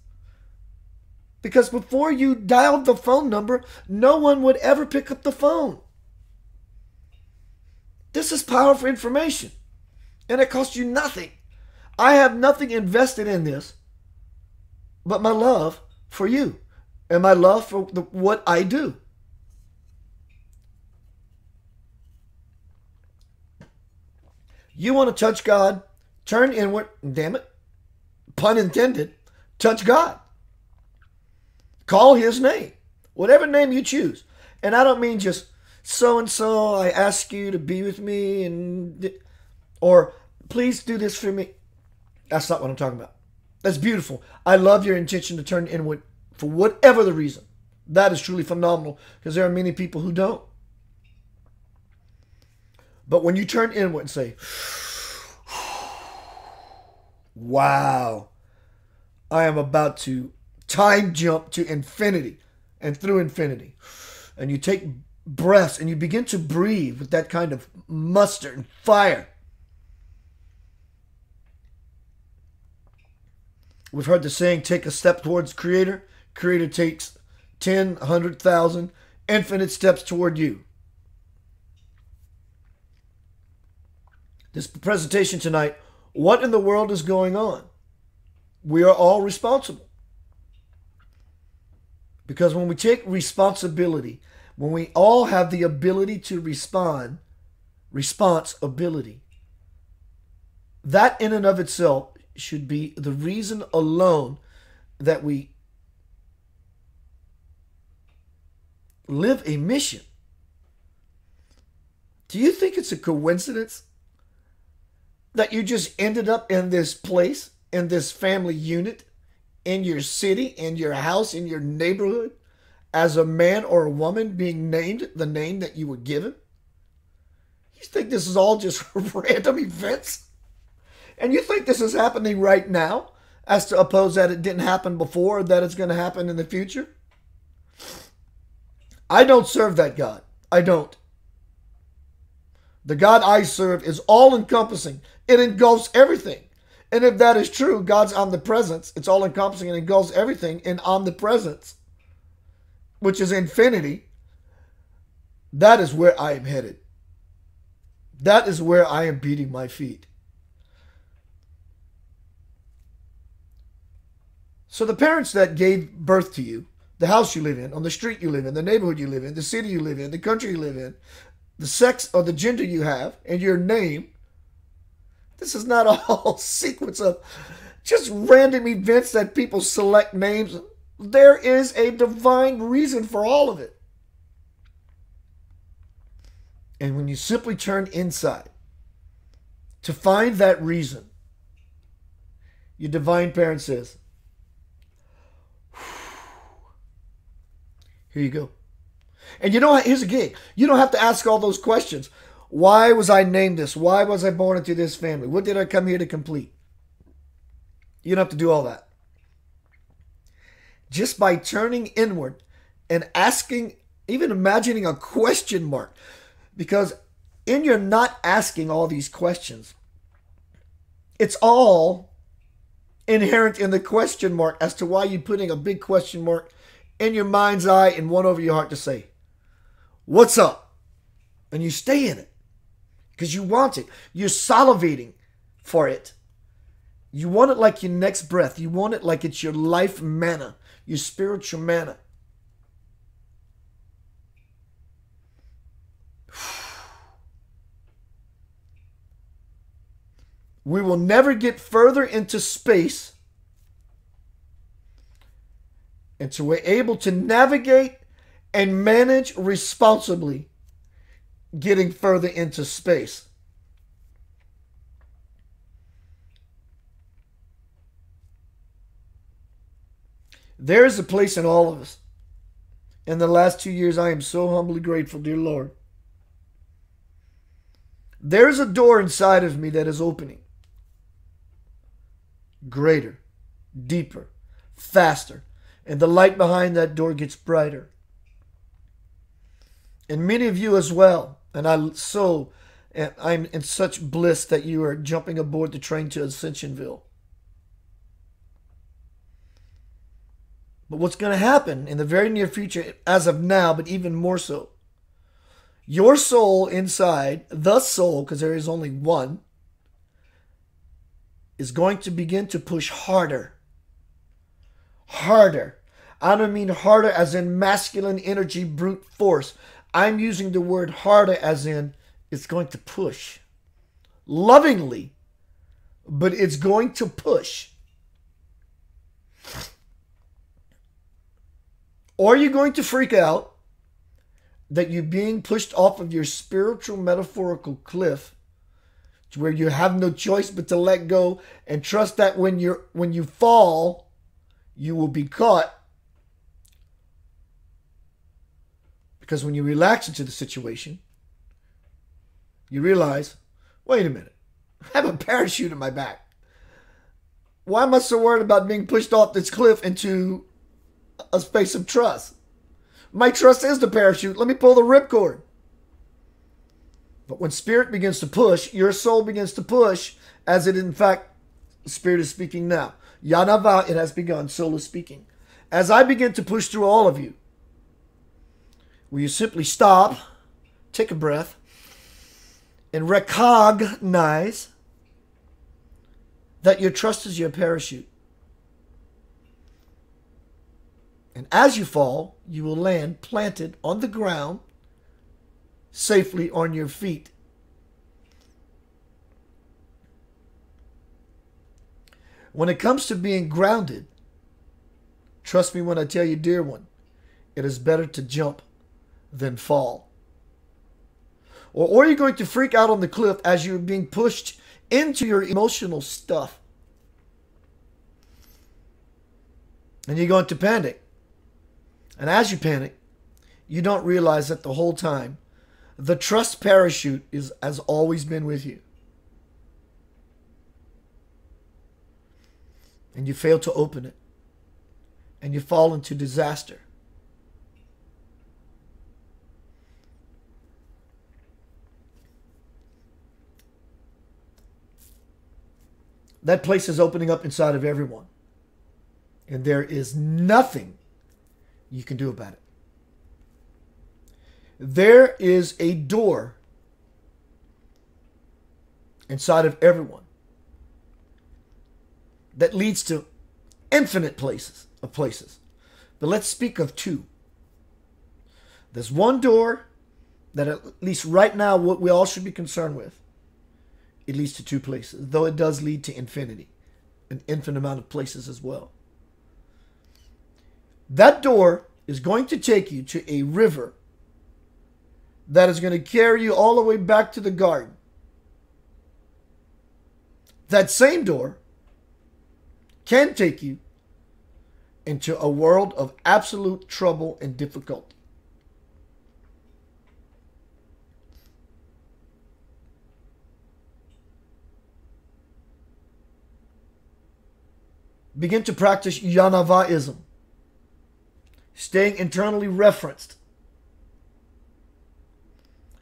Because before you dialed the phone number, no one would ever pick up the phone. This is powerful information. And it costs you nothing. I have nothing invested in this but my love for you and my love for what I do. You want to touch God, turn inward, damn it, pun intended, touch God. Call his name, whatever name you choose. And I don't mean just so-and-so, I ask you to be with me, or please do this for me. That's not what I'm talking about. That's beautiful. I love your intention to turn inward for whatever the reason. That is truly phenomenal because there are many people who don't. But when you turn inward and say, wow, I am about to time jump to infinity and through infinity. And you take breaths and you begin to breathe with that kind of muster and fire. We've heard the saying, take a step towards Creator. Creator takes 10, 100,000, infinite steps toward you. This presentation tonight, what in the world is going on? We are all responsible. Because when we take responsibility, when we all have the ability to respond, responsibility, that in and of itself should be the reason alone that we live a mission. Do you think it's a coincidence that you just ended up in this place, in this family unit, in your city, in your house, in your neighborhood, as a man or a woman being named the name that you were given? You think this is all just random events? And you think this is happening right now, as to oppose that it didn't happen before, or that it's going to happen in the future? I don't serve that God. I don't. The God I serve is all-encompassing. It engulfs everything. And if that is true, God's omnipresence, it's all-encompassing and engulfs everything in omnipresence, which is infinity. That is where I am headed. That is where I am beating my feet. So the parents that gave birth to you, the house you live in, on the street you live in, the neighborhood you live in, the city you live in, the country you live in, the sex or the gender you have, and your name, this is not a whole sequence of just random events that people select names. There is a divine reason for all of it. And when you simply turn inside to find that reason, your divine parent says, here you go. And you know, here's a gig. You don't have to ask all those questions. Why was I named this? Why was I born into this family? What did I come here to complete? You don't have to do all that. Just by turning inward and asking, even imagining a question mark. Because in your not asking all these questions, it's all inherent in the question mark as to why you're putting a big question mark in your mind's eye and one over your heart to say, what's up? And you stay in it because you want it. You're salivating for it. You want it like your next breath. You want it like it's your life manna, your spiritual manna. We will never get further into space until we're able to navigate and manage responsibly getting further into space. There is a place in all of us. In the last 2 years, I am so humbly grateful, dear Lord. There is a door inside of me that is opening. Greater, deeper, faster. And the light behind that door gets brighter. And many of you as well. And I'm in such bliss that you are jumping aboard the train to Ascensionville. But what's going to happen in the very near future, as of now, but even more so, your soul inside, the soul, because there is only one, is going to begin to push harder. Harder. I don't mean harder as in masculine energy, brute force. I'm using the word harder as in it's going to push lovingly, but it's going to push. Or you're going to freak out that you're being pushed off of your spiritual metaphorical cliff to where you have no choice but to let go and trust that when you fall, you will be caught. Because when you relax into the situation, you realize, wait a minute, I have a parachute in my back. Why am I so worried about being pushed off this cliff into a space of trust? My trust is the parachute. Let me pull the ripcord. But when spirit begins to push, your soul begins to push, as it in fact, spirit is speaking now. Yanava, it has begun, soul is speaking. As I begin to push through all of you, will you simply stop, take a breath, and recognize that your trust is your parachute. And as you fall, you will land planted on the ground, safely on your feet. When it comes to being grounded, trust me when I tell you, dear one, it is better to jump than fall. Or you're going to freak out on the cliff as you're being pushed into your emotional stuff. And you're going to panic. And as you panic, you don't realize that the whole time, the trust parachute has always been with you. And you fail to open it. And you fall into disaster. That place is opening up inside of everyone. And there is nothing you can do about it. There is a door inside of everyone that leads to infinite places. But let's speak of two. There's one door that at least right now what we all should be concerned with. It leads to two places, though it does lead to infinity, an infinite amount of places as well. That door is going to take you to a river that is going to carry you all the way back to the garden. That same door can take you into a world of absolute trouble and difficulty. Begin to practice Yanavaism, staying internally referenced.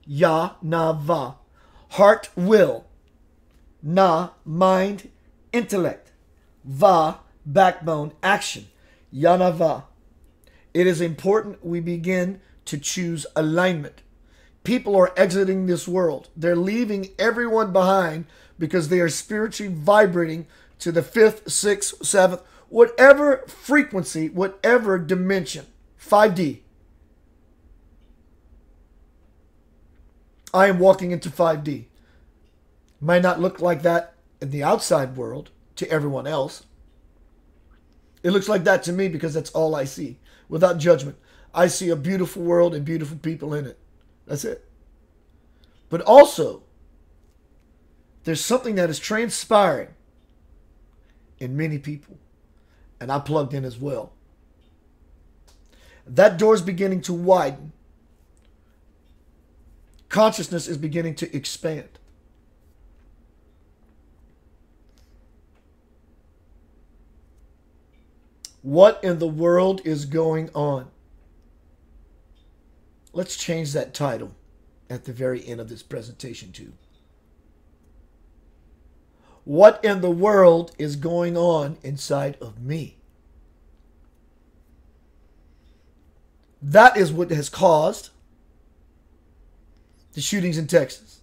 Ya-na-va, heart, will. Na, mind, intellect. Va, backbone, action. Yanava. It is important we begin to choose alignment. People are exiting this world. They're leaving everyone behind because they are spiritually vibrating to the 5th, 6th, 7th, whatever frequency, whatever dimension. 5D. I am walking into 5D. Might not look like that in the outside world to everyone else. It looks like that to me because that's all I see. Without judgment. I see a beautiful world and beautiful people in it. That's it. But also, there's something that is transpiring in many people. And I plugged in as well. That door is beginning to widen. Consciousness is beginning to expand. What in the world is going on? Let's change that title at the very end of this presentation too. What in the world is going on inside of me? That is what has caused the shootings in Texas,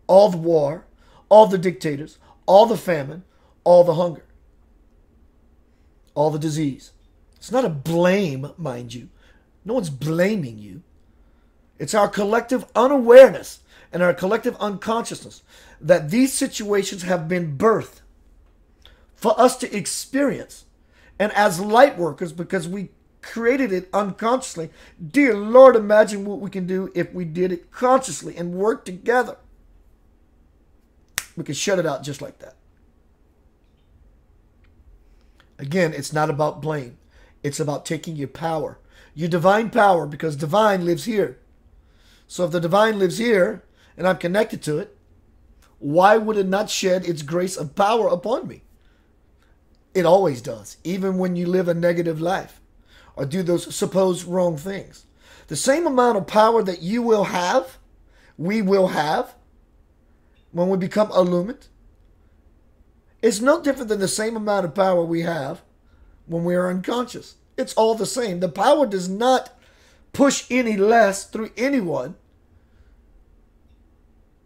all the war, all the dictators, all the famine, all the hunger, all the disease. It's not a blame, mind you. No one's blaming you. It's our collective unawareness and our collective unconsciousness that these situations have been birthed for us to experience. And as light workers, because we created it unconsciously, dear Lord, imagine what we can do if we did it consciously and work together. We can shut it out just like that. Again, it's not about blame. It's about taking your power, your divine power, because divine lives here. So if the divine lives here and I'm connected to it, why would it not shed its grace of power upon me? It always does, even when you live a negative life or do those supposed wrong things. The same amount of power that you will have, we will have, when we become illumined, it's no different than the same amount of power we have when we are unconscious. It's all the same. The power does not push any less through anyone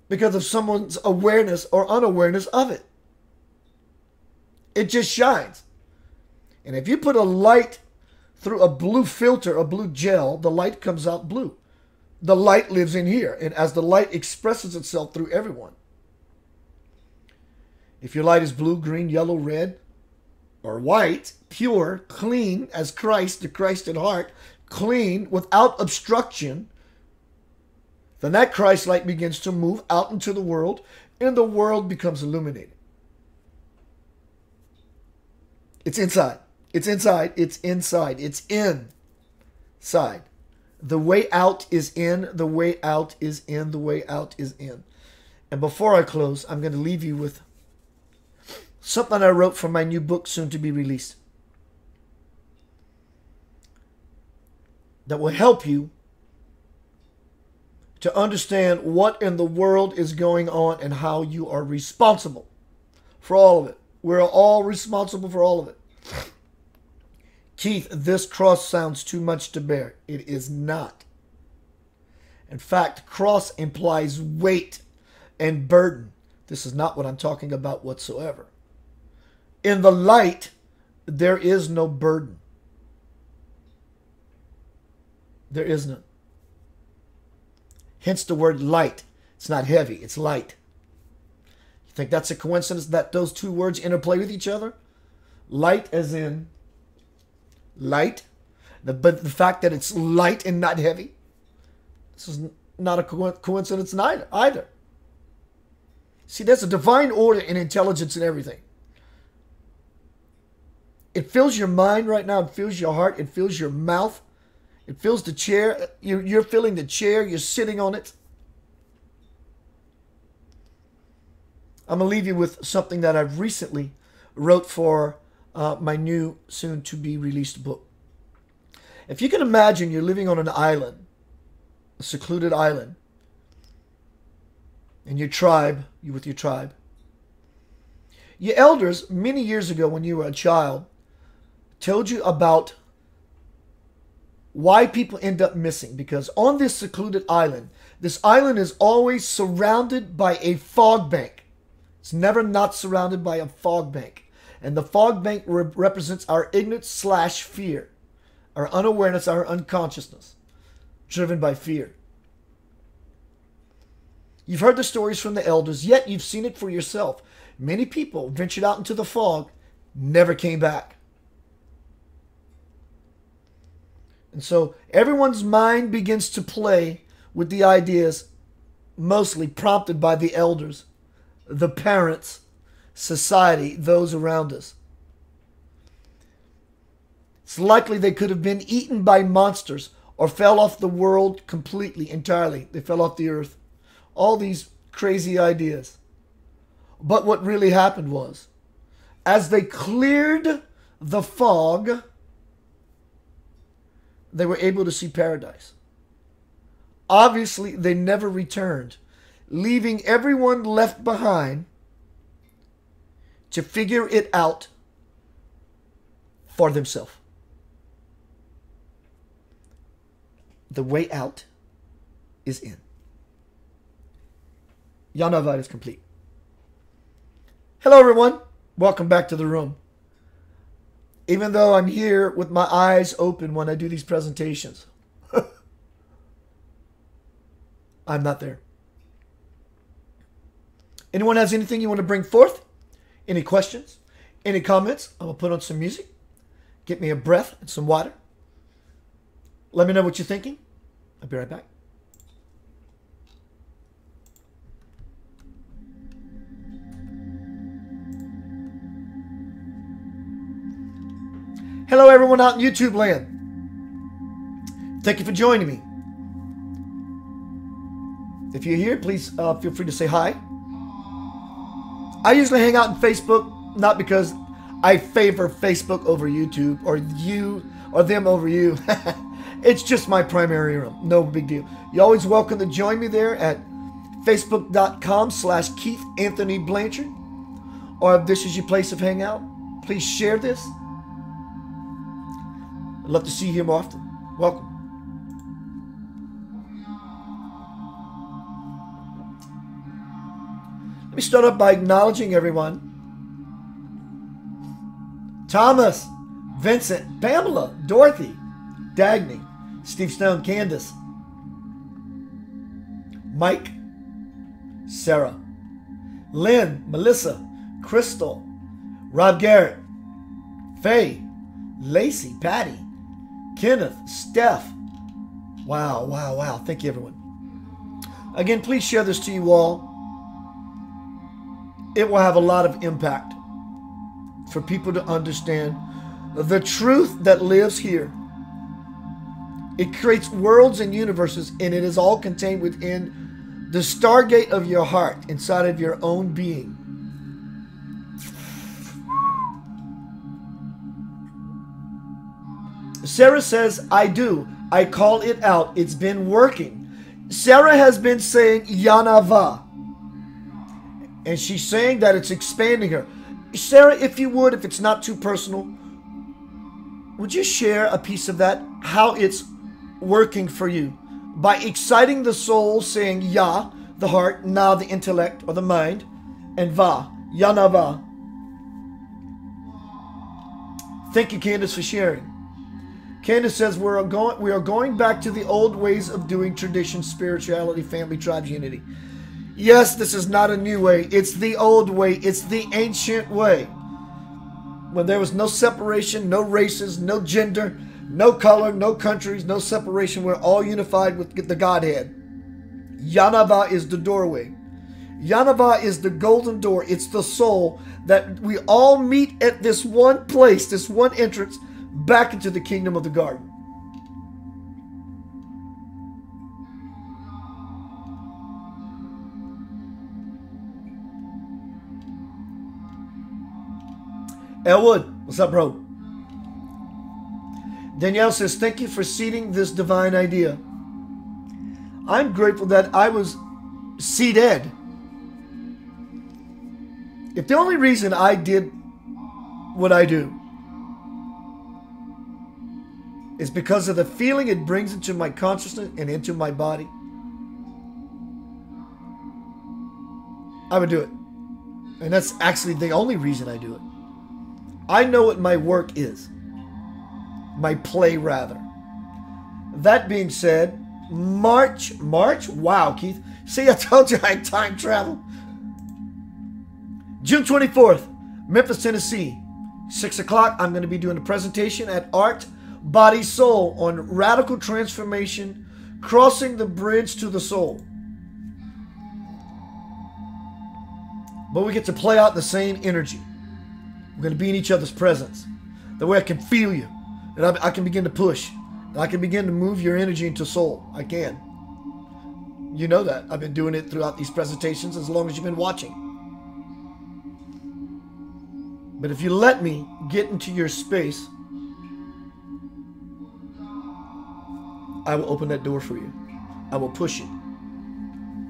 because of someone's awareness or unawareness of it. It just shines. And if you put a light through a blue filter, a blue gel, the light comes out blue. The light lives in here, and as the light expresses itself through everyone. If your light is blue, green, yellow, red, or white, pure, clean as Christ, the Christ in heart, clean, without obstruction, then that Christ light begins to move out into the world, and the world becomes illuminated. It's inside. It's inside. It's inside. It's inside. The way out is in. The way out is in. The way out is in. And before I close, I'm going to leave you with something I wrote for my new book, soon to be released, that will help you to understand what in the world is going on and how you are responsible for all of it. We're all responsible for all of it. Keith, this cross sounds too much to bear. It is not. In fact, cross implies weight and burden. This is not what I'm talking about whatsoever. In the light, there is no burden. There is none. Hence the word light. It's not heavy, it's light. You think that's a coincidence that those two words interplay with each other? Light as in light, but the fact that it's light and not heavy, this is not a coincidence either. See, there's a divine order and intelligence in everything. It fills your mind right now. It fills your heart. It fills your mouth. It fills the chair. You're filling the chair. You're sitting on it. I'm going to leave you with something that I've recently wrote for my new soon-to-be-released book. If you can imagine you're living on an island, a secluded island, and your tribe, you with your tribe. Your elders, many years ago when you were a child, told you about why people end up missing. Because on this secluded island, this island is always surrounded by a fog bank. It's never not surrounded by a fog bank. And the fog bank represents our ignorance / fear. Our unawareness, our unconsciousness, driven by fear. You've heard the stories from the elders, yet you've seen it for yourself. Many people ventured out into the fog, never came back. And so everyone's mind begins to play with the ideas, mostly prompted by the elders, the parents, society, those around us. It's likely they could have been eaten by monsters or fell off the world completely, entirely. They fell off the earth. All these crazy ideas. But what really happened was, as they cleared the fog, they were able to see paradise. Obviously, they never returned, leaving everyone left behind to figure it out for themselves. The way out is in. Yanavad is complete. Hello, everyone. Welcome back to the room. Even though I'm here with my eyes open when I do these presentations, I'm not there. Anyone has anything you want to bring forth? Any questions? Any comments? I'm going to put on some music. Get me a breath and some water. Let me know what you're thinking. I'll be right back. Hello, everyone out in YouTube land. Thank you for joining me. If you're here, please feel free to say hi. I usually hang out on Facebook, not because I favor Facebook over YouTube or you or them over you. It's just my primary room. No big deal. You're always welcome to join me there at facebook.com/Keith Anthony Blanchard. Or if this is your place of hangout, please share this. I'd love to see you here more often. Welcome. Let me start off by acknowledging everyone. Thomas, Vincent, Pamela, Dorothy, Dagny, Steve Stone, Candace, Mike, Sarah, Lynn, Melissa, Crystal, Rob Garrett, Faye, Lacey, Patty, Kenneth, Steph. Wow. Thank you, everyone. Again, please share this to you all. It will have a lot of impact for people to understand the truth that lives here. It creates worlds and universes, and it is all contained within the stargate of your heart, inside of your own being. Sarah says, I do. I call it out. It's been working. Sarah has been saying Yanava. And she's saying that it's expanding her. Sarah, if you would, if it's not too personal, would you share a piece of that? How it's working for you? By exciting the soul, saying Ya, the heart, Na, the intellect or the mind, and Va, Yanava. Thank you, Candace, for sharing. Candace says, we are going back to the old ways of doing tradition, spirituality, family, tribes, unity. Yes, this is not a new way. It's the old way. It's the ancient way. When there was no separation, no races, no gender, no color, no countries, no separation. We're all unified with the Godhead. Yanava is the doorway. Yanava is the golden door. It's the soul that we all meet at this one place, this one entrance, back into the kingdom of the garden. Elwood, what's up, bro? Danielle says, thank you for seeding this divine idea. I'm grateful that I was seeded. If the only reason I did what I do is because of the feeling it brings into my consciousness and into my body, I would do it. And that's actually the only reason I do it. I know what my work is. My play, rather. That being said, March? Wow, Keith. See, I told you I had time travel. June 24th, Memphis, Tennessee. 6 o'clock, I'm going to be doing a presentation at Art, Body, Soul on radical transformation, crossing the bridge to the soul. But we get to play out the same energy. We're going to be in each other's presence. That way I can feel you. And I can begin to push. And I can begin to move your energy into soul. I can. You know that. I've been doing it throughout these presentations as long as you've been watching. But if you let me get into your space, I will open that door for you. I will push it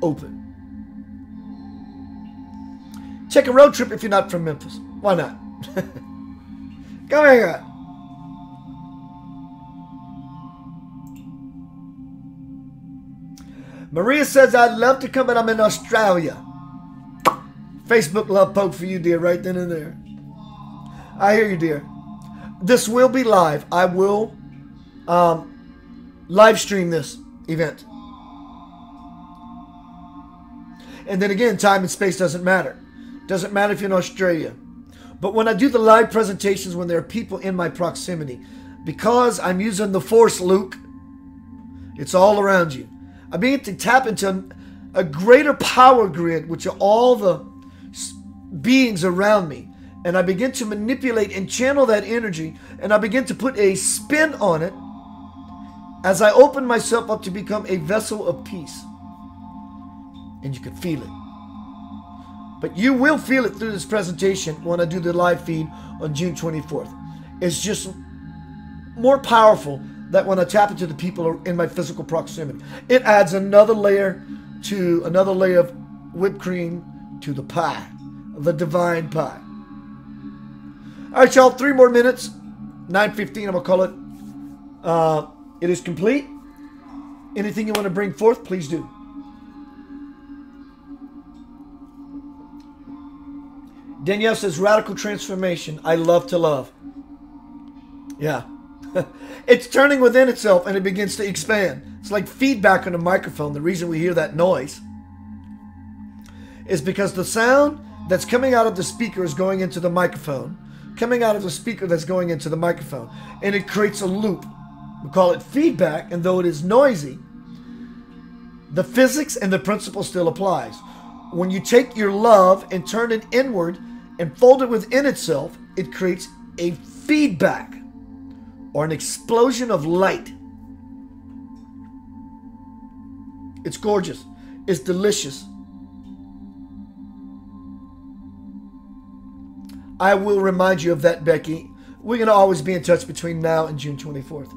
open. Take a road trip if you're not from Memphis. Why not? Come here. Maria says, I'd love to come, but I'm in Australia. Facebook love poke for you, dear, right then and there. I hear you, dear. This will be live. I will live stream this event. And then again, time and space doesn't matter. Doesn't matter if you're in Australia. But when I do the live presentations, when there are people in my proximity, because I'm using the Force, Luke, it's all around you. I begin to tap into a greater power grid, which are all the beings around me. And I begin to manipulate and channel that energy, and I begin to put a spin on it as I open myself up to become a vessel of peace. And you can feel it. But you will feel it through this presentation when I do the live feed on June 24th. It's just more powerful that when I tap into the people in my physical proximity. It adds another layer of whipped cream to the pie, the divine pie. All right, y'all, 3 more minutes. 9:15, I'm going to call it. It is complete. Anything you want to bring forth, please do. Danielle says, radical transformation. I love to love. Yeah. It's turning within itself and it begins to expand. It's like feedback on a microphone. The reason we hear that noise is because the sound that's coming out of the speaker is going into the microphone, coming out of the speaker that's going into the microphone, and it creates a loop. We call it feedback, and though it is noisy, the physics and the principle still applies. When you take your love and turn it inward and fold it within itself, it creates a feedback or an explosion of light. It's gorgeous. It's delicious. I will remind you of that, Becky. We're going to always be in touch between now and June 24th.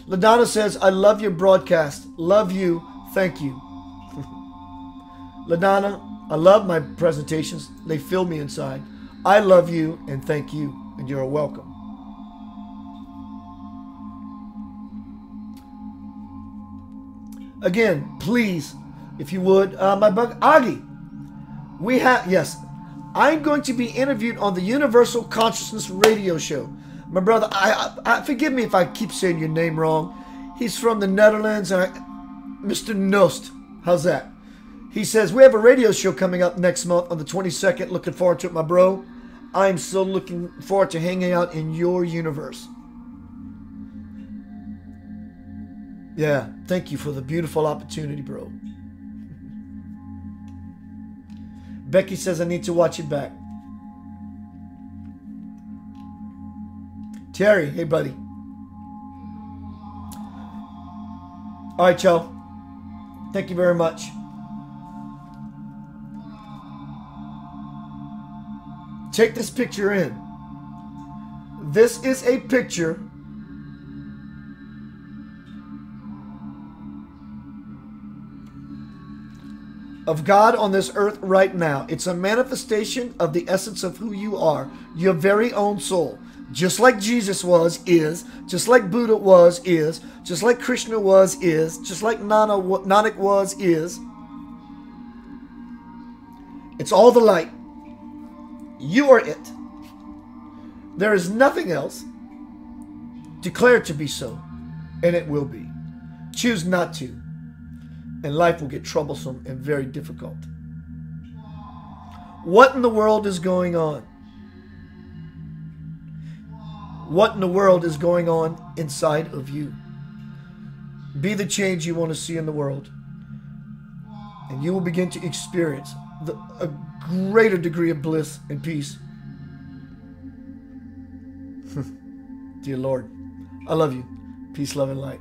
LaDonna says, I love your broadcast. Love you. Thank you. LaDonna, I love my presentations. They fill me inside. I love you and thank you, and you're welcome. Again, please, if you would, my bug, Augie, we have, yes, I'm going to be interviewed on the Universal Consciousness Radio Show. My brother, I forgive me if I keep saying your name wrong. He's from the Netherlands, and Mr. Nost. How's that? He says, we have a radio show coming up next month on the 22nd. Looking forward to it, my bro. I'm so looking forward to hanging out in your universe. Yeah, thank you for the beautiful opportunity, bro. Becky says, I need to watch it back. Terry, hey, buddy. All right, y'all. Thank you very much. Take this picture in. This is a picture of God on this earth right now. It's a manifestation of the essence of who you are, your very own soul. Just like Jesus was, is. Just like Buddha was, is. Just like Krishna was, is. Just like Nanak was, is. It's all the light. You are it. There is nothing else. Declare it to be so, and it will be. Choose not to, and life will get troublesome and very difficult. What in the world is going on? What in the world is going on inside of you? Be the change you want to see in the world, and you will begin to experience a greater degree of bliss and peace. Dear Lord, I love you. Peace, love, and light.